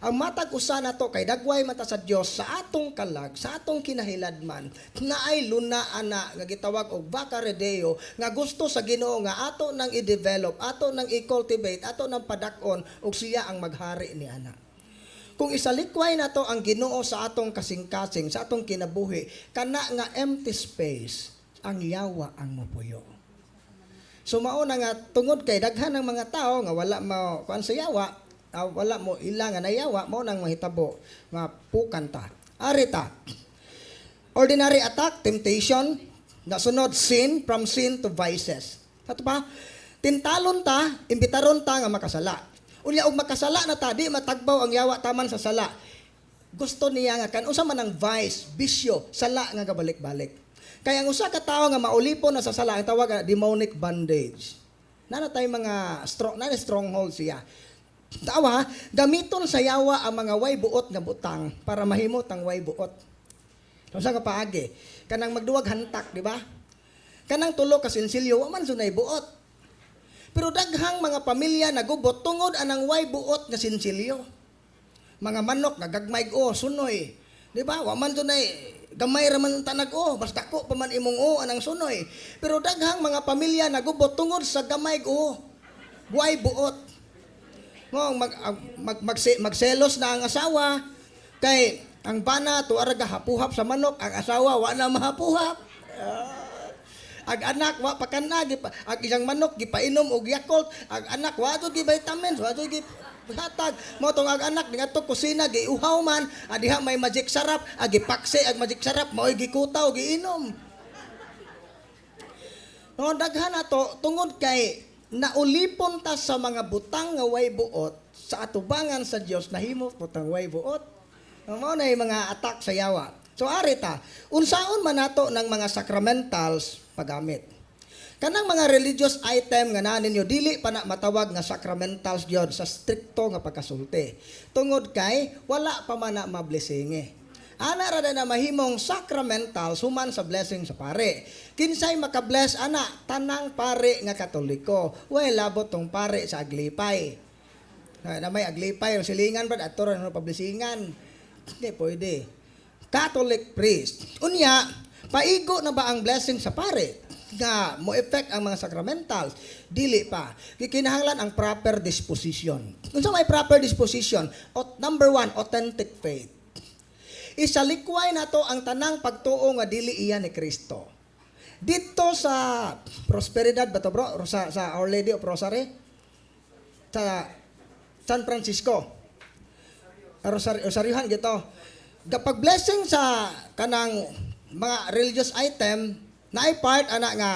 Ang matag usa nato kay dagway mata sa Dios sa atong kalag, sa atong kinahiladman, na ay luna ana nga gitawag og vacca redeo nga gusto sa Ginoo nga ato nang i-develop, ato nang i-cultivate, ato nang padak-on ug siya ang maghari ni ana. Kung isalikway nato ang Ginoo sa atong kasing-kasing, sa atong kinabuhi, kana nga empty space, ang yawa ang mopuyo. So mao na nga tungod kay daghan ng mga tao nga wala mo kuan sa yawa, wala mo ilang nga nayawa mo nang mahitabo nga pukanta. Arita. Ordinary attack, temptation, nasunod sin, from sin to vices. Ato pa, tintalon ta, imbitaron ta nga makasala. Unya og makasala na ta, di matagbaw ang yawa taman sa sala. Gusto niya nga kan usa man ang vice, bisyo, sala nga gabalik-balik. Kaya ang usa ka tawo nga maulipon na sa sala ang tawag nga demonic bondage. Nana tay mga stronghold siya. Tawa, gamiton sa yawa ang mga way buot nga butang para mahimot ang way buot. Sa kapaagi, kanang magduwag hantak, di ba? Kanang tulo ka sinsilyo, wa man sunay buot. Pero daghang mga pamilya nagubot tungod anang way buot nga sinsilyo. Mga manok nagagmay sunoy. Di ba? Wa man sunay gamay ra man tanag basta ko pa man imong anang sunoy. Pero daghang mga pamilya nagubot tungod sa gamay way buot. Magselos na ang asawa kay ang bana tuara gahapuhap sa manok, ang asawa wala mahapuhap. Ang anak wa pakanag ang isang manok gipainom og Yakult, ang anak wa to gi vitamins, wa to gi hatag mo tong ang anak dingadto kusina giuhaw man, diha may magic sarap, gipakse ang magic sarap mao gikutaw giinom. No daghan ato tungod kay naulipon ta sa mga butang nga way buot sa atubangan sa Dios nahimo putang way buot. Mao na mga attack sa yawa. So arita, unsaon man nato ng mga sacramentals paggamit. Kanang mga religious item nga naa ninyo dili pa na matawag nga sacramentals gyud sa strikto nga pagkasulti. Tungod kay wala pa man na mablessinge. Ana ra na mahimong sacramental human sa blessing sa pare. Kinsay makabless ana tanang pare nga Katoliko. Way labot tong pare sa aglipay. Na may aglipay o silingan ba ato ra no pablisingan. Hindi pwede. Catholic priest. Unya, paigo na ba ang blessing sa pare? Nga mo effect ang mga sacramentals? Dili pa. Kikinahanglan ang proper disposition. Unsa may proper disposition? Number 1, authentic faith. Isalikway na to ang tanang pagtuo nga dili iya ni Kristo. Dito sa Prosperidad ba to bro? Sa Our Lady of Rosary? Sa San Francisco. Rosaryohan gito. Kapag blessing sa kanang mga religious item, naay part ana nga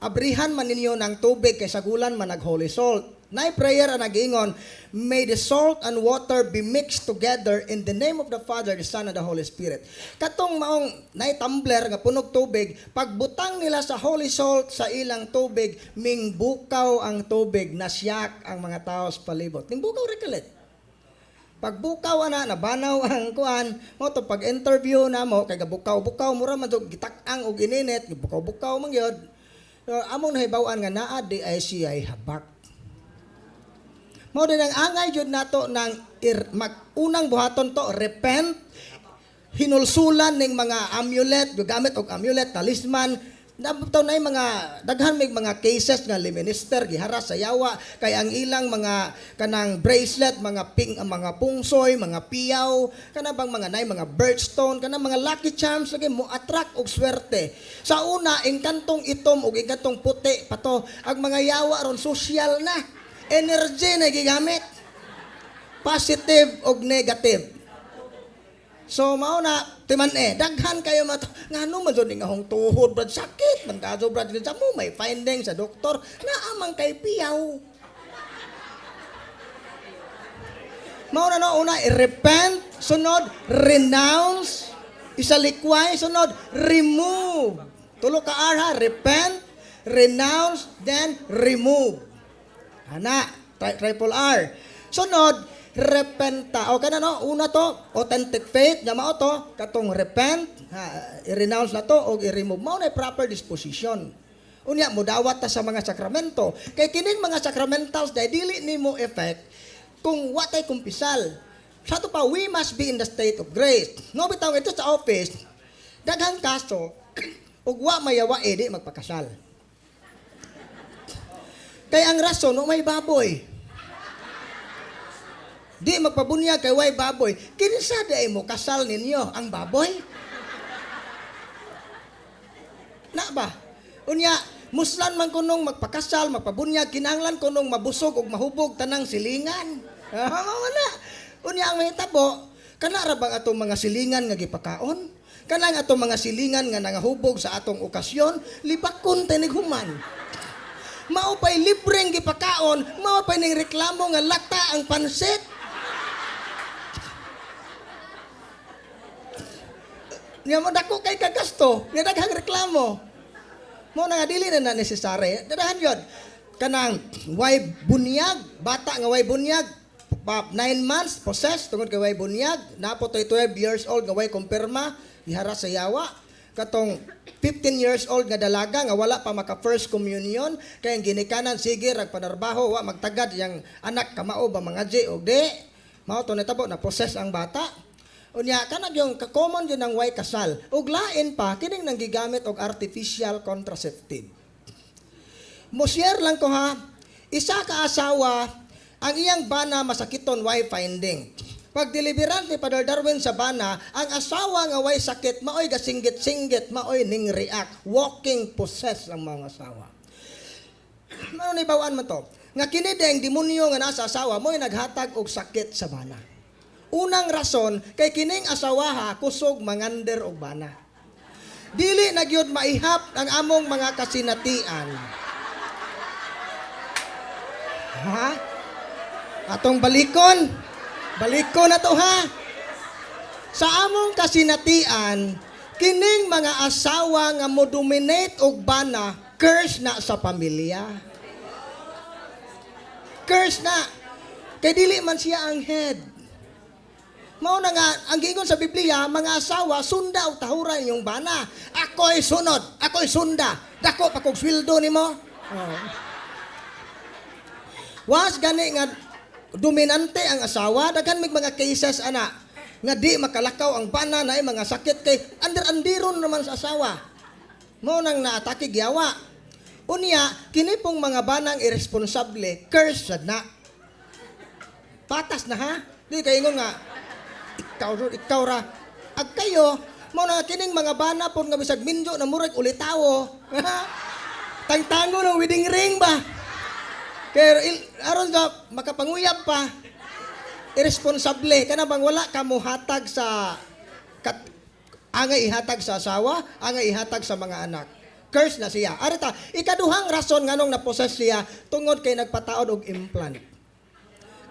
abrihan man ninyo ng tubig kay sagulan man nag holy salt. Naay prayer ang nag-ingon, may the salt and water be mixed together in the name of the Father, the Son, and the Holy Spirit. Katong maong naay tumbler nga punog tubig, pagbutang nila sa holy salt sa ilang tubig, mingbukaw ang tubig, nasyak ang mga tao sa palibot. Mingbukaw rekalit. Pagbukaw na nabanaw ang kuan, mo to pag interview na mo kay gabukaw-bukaw mura man to gitak-ang og ininit, gibukaw-bukaw man gyud. So, among nahibaw-an nga naa di ay siya habak. Mao din ang angay jud nato ng unang buhaton to repent, hinulsulan ning mga amulet, gamit og amulet, talisman. Nabutaw na mga daghan may mga cases nga liminister giharas sa yawa kay ang ilang mga kanang bracelet, mga mga pungsoy, mga piyaw, kana bang mga nay mga birthstone, kana mga lucky charms lagi mo attract og swerte. Sa una engkantong itom ug engkantong puti pato ang mga yawa ron social na. Energy na gigamit. Positive o negative. So, mao na, timan daghan kayo mato. Nga man so nga hong tuhod, brad, sakit. Man kaso, brad, sa mo, may finding sa doktor, naamang kay piyaw. Mao na no, una, repent, sunod, renounce, isalikway, sunod, remove. Tulo ka ara, repent, renounce, then remove. Ana, triple R. Sunod, repenta. O kana no, una to, authentic faith, mao to, katong repent, i-renounce na to o i-remove. Mao na proper disposition. Unya mo dawat ta sa mga sakramento. Kay kining mga sakramentals dili nimo effect kung watay kumpisal. Sa to pa, we must be in the state of grace. No, bitaw ito sa office, daghang kaso, ug wa mayawa di magpakasal. Kaya ang rason, no, may baboy. Di magpabunyag kay way baboy. Kinsa day mo kasal ninyo ang baboy? Na ba? Unya, muslan man kunong magpakasal, magpabunyag, kinahanglan kunong mabusog ug mahubog tanang silingan. Na. Unya ang mahitabo, kana ra bang atong mga silingan nga gipakaon? Kana nga atong mga silingan nga nangahubog sa atong okasyon, libakon tinig human. Mao pay libreng gipakaon, mao pay ning reklamo nga lakta ang pansit. Nga mo dako kay kagasto, nga daghang reklamo. Mo na nga dili na necessary. Dadahan yun. Kanang way bunyag, bata nga way bunyag, 9 months possessed tungod kay way bunyag, napo toy 12 years old nga way kumpirma, iharas sa yawa. Katong 15 years old nga dalaga nga wala pa maka first communion, kay ang ginikanan sige rag panarbaho wa magtagad yang anak kamao ba mga G og di. Mao to natabo na possess ang bata. Unya kanang yung common yun ng way kasal. Ug lain pa kining nang gigamit og artificial contraceptive. Mo-share lang ko ha. Isa ka asawa ang iyang bana masakiton way finding. Pag deliveran ni Father Darwin sa bana, ang asawa nga way sakit maoy gasinggit-singgit, maoy ning react, walking possess ang mga asawa. Ano ni bawaan man to? Nga kini deng demonyo nga nasa asawa mo'y naghatag og sakit sa bana. Unang rason, kay kining asawaha kusog mangander og bana. Dili na gyud maihap ang among mga kasinatian. Ha? Atong balikon. Balikon na to ha. Sa among kasinatian, kining mga asawa nga mo-dominate og bana, curse na sa pamilya. Curse na. Kay dili man siya ang head. Mao na nga, ang giingon sa Biblia, mga asawa, sunda o tahuran yung bana. Ako'y sunod, ako'y sunda. Dako pa kong sweldo ni mo. Oh. Was gani nga, dominante ang asawa, daghan mig mga cases, ana, nga di makalakaw ang bana na mga sakit kay andiron naman sa asawa. Mao nang naatake giyawa. Unya, kini pong mga banang irresponsable, cursed na. Patas na ha? Di kayo ingon nga, ikaw ra. Ag kayo, mo na kining mga bana pon nga bisag minjo na murag ulitawo. Tangtango ng wedding ring ba? Kaya aron sa makapanguyab pa. Irresponsable kana bang wala ka mo hatag sa angay ihatag sa asawa, angay ihatag sa mga anak. Curse na siya. Arita, ikaduhang rason nganong na-possess siya tungod kay nagpataod og implant.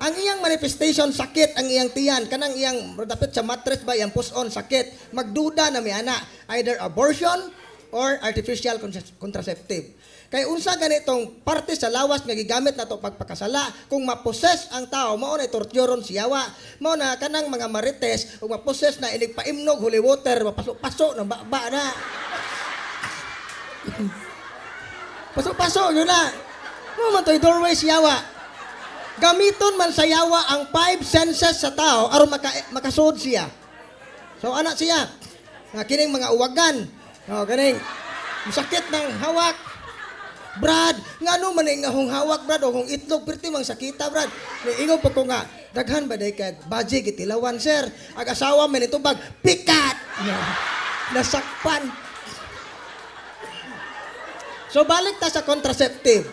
Ang iyang manifestation sakit ang iyang tiyan, kanang iyang dapat sa mattress ba iyang push-on sakit, magduda na may ana, either abortion or artificial contraceptive. Kay unsa ganitong parte sa lawas nga gigamit nato pagpakasala, kung ma-possess ang tao, mao na torturon siyawa, mao na kanang mga marites, kung ma-possess na inigpaimnog holy water, mapasok-pasok na ba na. Pasok-pasok yun na. Mao man to'y doorway siyawa. Gamiton man sa yawa ang 5 senses sa tao aron makasud siya. So anak siya, nga kining mga uwagan, kaning sakit ng hawak. Brad, ngano man nga hong hawak brad o hong itlog perti mang sakita brad. Ingon pa ko nga, daghan ba day kay baji gitilawan sir. Ag asawa man itubag, pikat. Nasakpan. So balik ta sa contraceptive.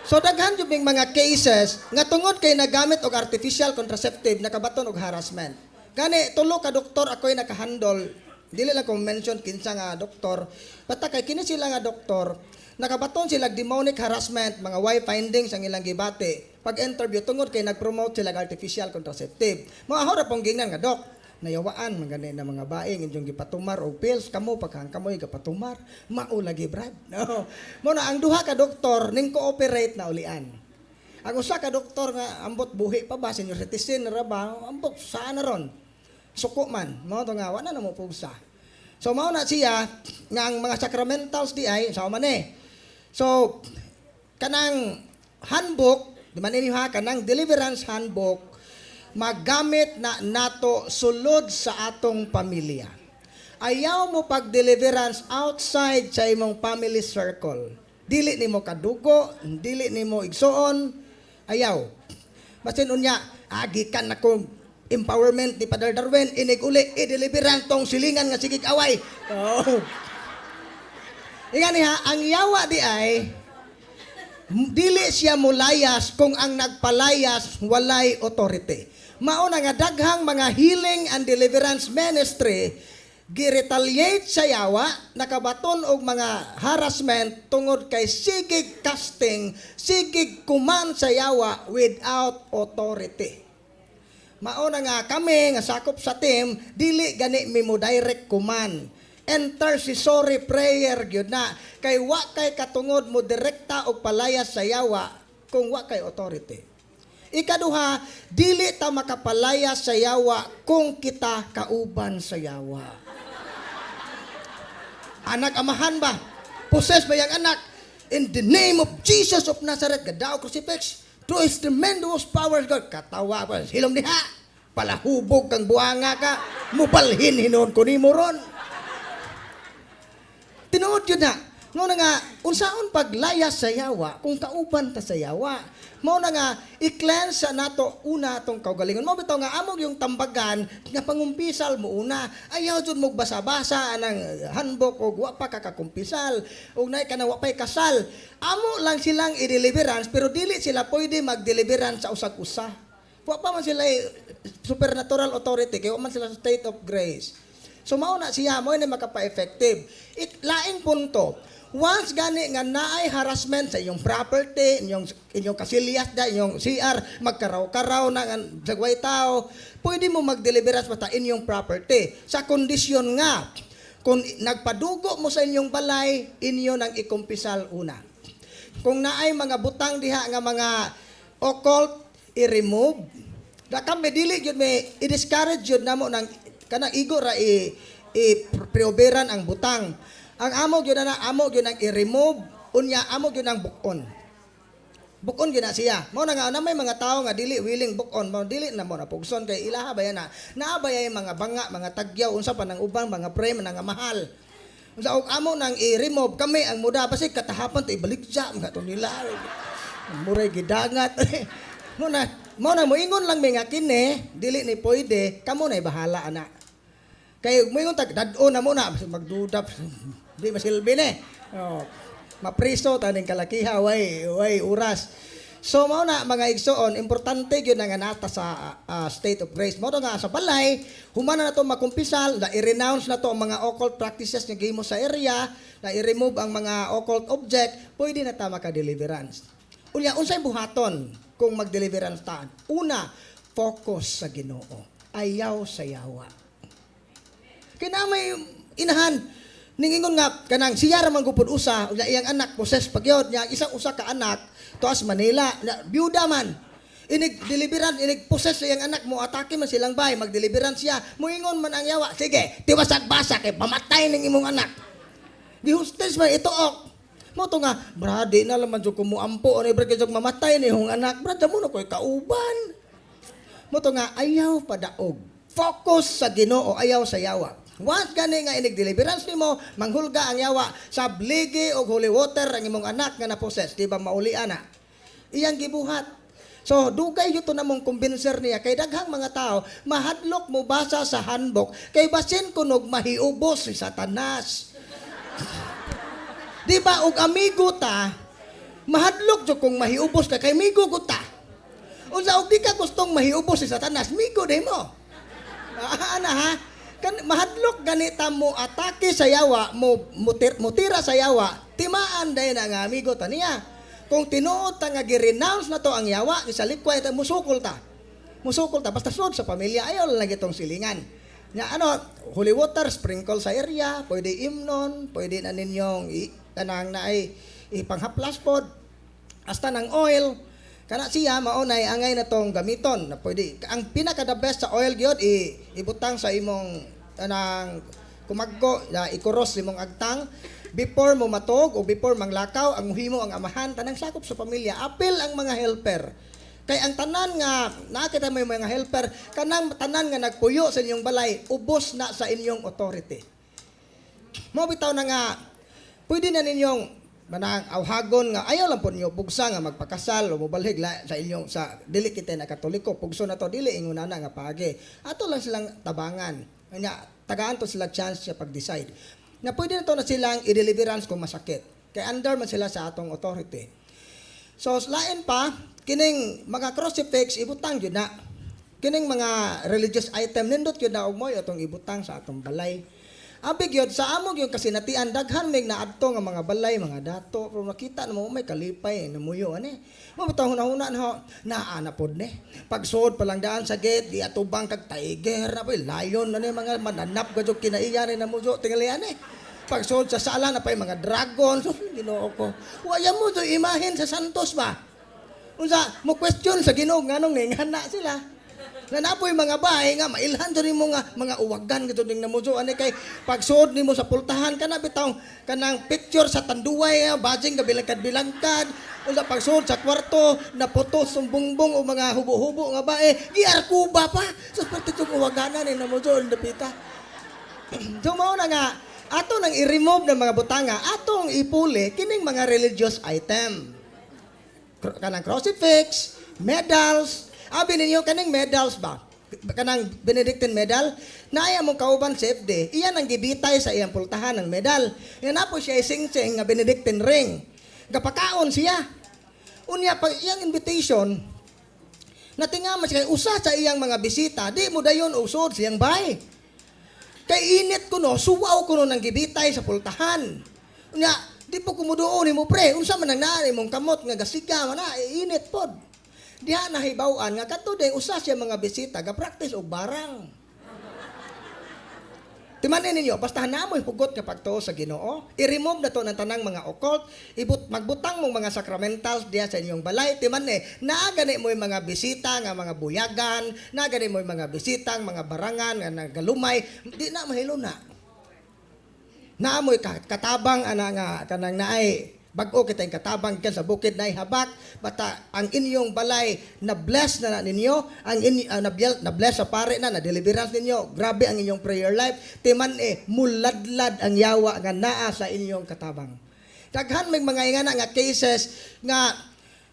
So daghan jud ming mga cases nga tungod kay nagamit og artificial contraceptive nakabaton og harassment. Gani tulo ka doktor ako'y nakahandle. Dili lang ko mention kinsa nga doktor. Basta kay kini sila nga doktor, nakabaton sila demonic harassment, mga way findings ang ilang gibati. Pag interview tungod kay nagpromote sila og artificial contraceptive. Mga hora pong gingnan nga dok, nayawaan magani na mga baing inyong gipatumar og pills kamo pagkang kamoy gipatumar maulagi brad no mo na ang duha ka doktor ning cooperate na ulian ang usa ka doktor nga ambot buhi pa ba senior citizen ra ba ambot saan na ron suko man mo to nga wala na mo pugsa so mao na siya nga ang mga sacramentals di ay sao man so kanang handbook di man ha kanang deliverance handbook magamit na nato sulod sa atong pamilya. Ayaw mo pag-deliverance outside sa imong family circle. Dili nimo kadugo, dili nimo igsoon, ayaw. Basin unya, gikan na kong empowerment ni Padre Darwin, inig uli, i-deliverance tong silingan nga sigig away. Oh. Ingan niya, ang yawa di ay, dili siya mulayas kung ang nagpalayas walay authority. Mauna nga daghang mga healing and deliverance ministry giretaliate sa yawa, nakabaton og mga harassment tungod kay sigig casting, sigig kuman sa yawa without authority. Mauna nga kami nga sakop sa team, dili gani mi mo direct kuman. Intercessory prayer gyud na kay wa kay katungod mo direkta og palayas sa yawa kung wa kay authority. Ikaduha, dili ta makapalayas sa yawa kung kita kauban sa yawa. Anak amahan ba? Possess ba yang anak? In the name of Jesus of Nazareth, gadaw crucifix, through his tremendous powers, God, katawa pa, hilom niha, palahubog kang buhanga ka, mubalhin hinon ko ni mo ron. Tinuod yun na, mo na nga, unsaon paglayas sa yawa, kung kauban ta sa yawa, mo na nga, i-cleanse sa nato una atong kaugalingon. Mo bitaw nga, amog yung tambagan, nga pangumpisal mo una, ayaw dyan mo basa-basa, anang handbook, o wa pa kakakumpisal, o na ka na wa pa'y kasal. Amo lang silang i-deliverance, pero dili sila pwede mag-deliverance sa usag-usa. Wa pa man sila supernatural authority, kaya wa man sila sa state of grace. So mauna siya mo na makapa-effective. Laing punto, once gani nga naay harassment sa inyong property, inyong kasilyas da, inyong CR, magkaraw-karaw na sagway tao, pwede mo mag-deliverance basta inyong property. Sa kondisyon nga, kung nagpadugo mo sa inyong balay, inyo nang ikumpisal una. Kung naay mga butang diha nga mga occult, i-remove. Da kami dili gyud may i-discourage yun namo nang kanang igo ra i-preoberan ang butang. Ang amo gyud na amo gyud nang i-remove, unya amo gyud nang bukon. Bukon gyud na siya. Mao na nga na may mga tao nga dili willing bukon, mao dili na mo na pugson kay ilaha bayan na. Naabay mga banga, mga tagyaw unsa pa nang ubang mga prem nga mahal. Unsa og amo nang i-remove kami ang muda basi katahapan to ibalik siya mga to nila. Muray gidangat. Mo na moingon lang may nga kini, dili ni pwede, kamo na bahala ana. Kay moingon tag dad-o na mo na magdudap, di masilbi ni. Oh, mapriso taning kalakiha way uras. So mao na mga igsoon, importante gyud nga nata sa state of grace. Mao nga sa balay, human na to makumpisal, na i-renounce na to ang mga occult practices nga gihimo sa area, na i-remove ang mga occult object, pwede na ta maka-deliverance. Unya unsay buhaton kung mag-deliverance ta? Una, focus sa Ginoo. Ayaw sa yawa. Kaya may inahan, ningingon nga, kanang siya raman gupod usa, iyang anak, poses pagyod, niya isang usa ka anak, tuas Manila, byuda man, inig-deliverance, inig-poses sa iyang anak mo, atake man silang bahay, mag-deliverance siya, muingon man ang yawa, sige, tiwasag-basa, kay pamatay ng imong anak. Gihustes man, itook. Mo to nga, brade na laman dyan kumuampo, o naibrad ka mamatay ni yung anak, brad, mo na ko'y kauban. Mo to nga, ayaw padaog. Focus sa Ginoo, ayaw sa yawa. Once gani nga inig-deliverance nimo, manghulga ang yawa, sabligi o holy water ang imong anak nga na-possess, di ba maulian na? Iyang gibuhat. So, dugay yun to namong kumbinser niya, kay daghang mga tao, mahadlok mo basa sa handbook, kay basin kunog mahiubos si Satanas. Di ba, og amigo ta, mahadlok jo kung mahiubos ka, kay migo ko ta. Unsa og di ka gustong mahiubos si Satanas, migo di mo. Ana ha? Mahadlok ganita mo atake sa yawa, mo mutira sa yawa, timaan day na nga amigo ta niya. Kung tinuod ta nga gi-renounce na to ang yawa, isalikway ta, musukol ta. Musukol ta, basta sunod sa pamilya, ayaw lang itong silingan. Nga holy water, sprinkle sa area, pwede imnon, pwede na ninyong tanang na ay ipanghaplas pod, hasta ng oil, kana siya maunay angay na tong gamiton na pwede ang pinaka the best sa oil gyud ibutang sa imong tanang kumaggo na ikuros imong agtang before mo matog o before manglakaw ang muhimo ang amahan tanang sakop sa pamilya apil ang mga helper Kay ang tanan nga nakita mo yung mga helper, kanang tanan nga nagpuyo sa inyong balay, ubos na sa inyong authority. Mo bitaw na nga pwede na ninyong manang awhagon nga ayaw lang po niyo pugsa nga magpakasal o mobalhig sa inyong sa dili kita na katoliko pugso na to dili inguna na nga pagi. Ato lang silang tabangan. Nya tagaan to sila chance sa pag-decide. Na pwede na to na silang i-deliverance kung masakit. Kay under man sila sa atong authority. So lain pa kining mga crucifix ibutang jud na. Kining mga religious item nindot jud na og mo atong ibutang sa atong balay. Abig yun, sa amog yung kasinatian, daghan may naadto nga mga balay, mga dato, pero nakita na mo, may kalipay, namuyo, ano mabitaw huna-huna na pod ne. Pagsuod pa lang daan sa gate, di atubang kag tiger, na pa, lion, mga mananap, gadyo kinaiyan, na muso, tingalian Pagsuod sa sala, na pa mga dragon, so, ginoo ko. Waya mo to imahin sa Santos ba? Unsa, mo question sa Ginoo, nganong ningana sila. Na napoy mga bahay nga mailhan to nimo nga mga uwagan gito ding namuso ani kay pagsuod nimo sa pultahan kana bitaw kanang picture sa tanduay bajing ga bilangkad usa pagsuod sa kwarto na puto sumbungbong o mga hubo-hubo nga bae giarkuba pa so pati tong uwaganan ni namuso dapita. So mao na nga ato nang i-remove ng mga butanga atong ipuli kining mga religious item kanang crucifix, medals. Abi ninyo kaning medals ba? Kanang Benedictine medal na iya mong kauban sa FD. Iyan ang gibitay sa iyang pultahan ng medal. Yan na po siya sing-sing nga Benedictine ring. Gapakaon siya. Unya pag iyang invitation natinga mas kay usa sa iyang mga bisita, di mo dayon usod siyang bay. Kay init ko no, suwaw ko no nang gibitay sa pultahan. Unya, di po kumuduon ni mo pre, unsa man ang naari mong kamot nga gasika man na, init pod. Diha nahibaw-an nga kadto day usa siya mga bisita ga practice og barang. Timanin ninyo basta namoy hugot nga pagtuo sa Ginoo, i-remove na to ng tanang mga occult, magbutang mong mga sacramentals diha sa inyong balay. Timan naa gani mo yung mga bisita nga mga buyagan, naa gani mo yung mga bisita nga mga barangan nga nagalumay, di na mahiluna. Naamoy katabang ana nga kanang naay bag-o kitay katabang kan sa bukid na habak bata ang inyong balay na bless na ninyo ang na bless sa pare na deliverance ninyo grabe ang inyong prayer life timan muladlad ang yawa nga naa sa inyong katabang daghan may mga ingana nga cases nga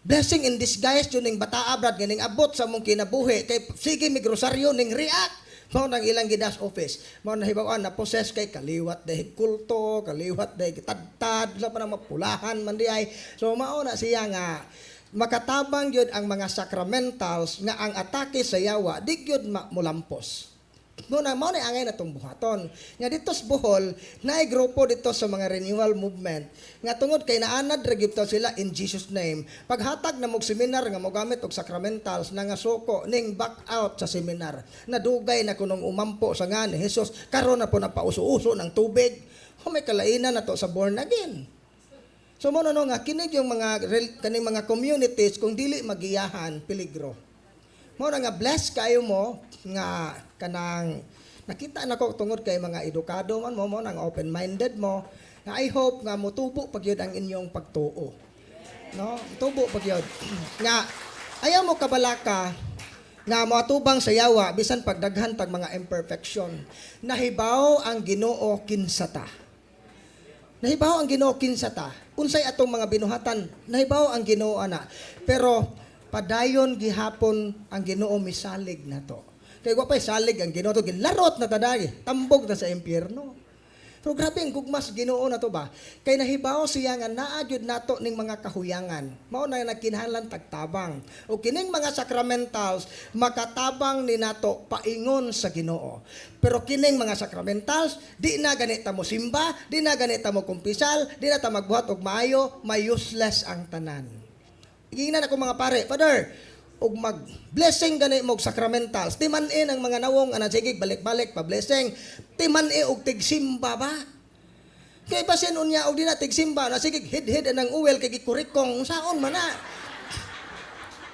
blessing in disguise yun ning bataa brad ganing abot sa mong kinabuhi kay sige mi grosaryo ning react mao nang ilang gidas office mao nahibaw-an na possess kay kaliwat dahil kulto kaliwat dahil tadtad sa pa mapulahan man di ay so mao na siya nga makatabang gyud ang mga sacramentals nga ang atake sa yawa di gyud mulampos mao na angay natong buhaton nga dito sa Bohol naay grupo dito sa mga renewal movement nga tungod kay naanad ra gyud sila in Jesus name paghatag na mog seminar nga mogamit og sacramentals na nga suko ning back out sa seminar nadugay na kunong umampo sa nga ni Jesus karon na po napauso-uso ng tubig may kalainan na to sa born again. So mo no nga kinig yung mga kaning mga communities kung dili magiyahan peligro. Mo na nga bless kayo mo nga kanang nakita nako tungod kay mga edukado man mo nang open-minded mo nga I hope nga motubo pagyud ang inyong pagtuo. No? Tubo pagyud. Nga ayaw mo kabalaka nga moatubang sa yawa bisan pagdaghan tag mga imperfection. Nahibaw ang Ginoo kinsata. Nahibaw ang Ginoo kinsata. Unsay atong mga binuhatan, nahibaw ang Ginoo ana. Pero padayon gihapon ang Ginoo misalig na to. Kay wa pay salig ang Ginoo to gilarot na taday, tambog na sa impyerno. Pero grabe ang gugmas Ginoo na to ba? Kay nahibaw siya nga naa gyud nato ning mga kahuyangan. Mao na nagkinahanglan tagtabang. O kining mga sacramentals makatabang ni nato paingon sa Ginoo. Pero kining mga sacramentals di na ganita mo simba, di na ganita mo kumpisal, di na ta magbuhat og maayo, may useless ang tanan. Ingnan ako mga pare, Father, ug mag-blessing gani mo og sacramentals. Timan-in ang mga nawong ana sige balik-balik pa blessing. Timan-in og tigsimba ba? Kay basin unya og di na tigsimba na sige hid-hid ang uwel kay gikurikong saon man na.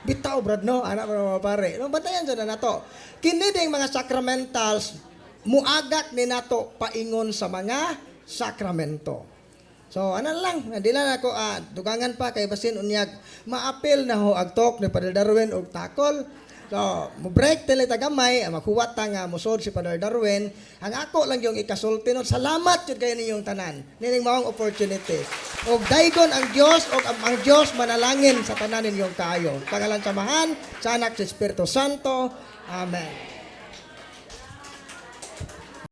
Bitaw brad no, ana mga pare. No bantayan sa nato. Kini ding mga sacramentals muagak ni nato paingon sa mga sakramento. So ano lang, di lang ako dugangan pa kay basin unyag maapil na ho agtok ni Padre Darwin og takol. So, mo break tili tagamay, makuwat ta nga musod si Padre Darwin. Ang ako lang yung ikasulti nun. Salamat jud kayo ninyong tanan. Nining maong opportunity. Og daygon ang Dios og ang Dios manalangin sa tanan ninyong kayo. Pangalan samahan sa anak sa Espiritu Santo. Amen.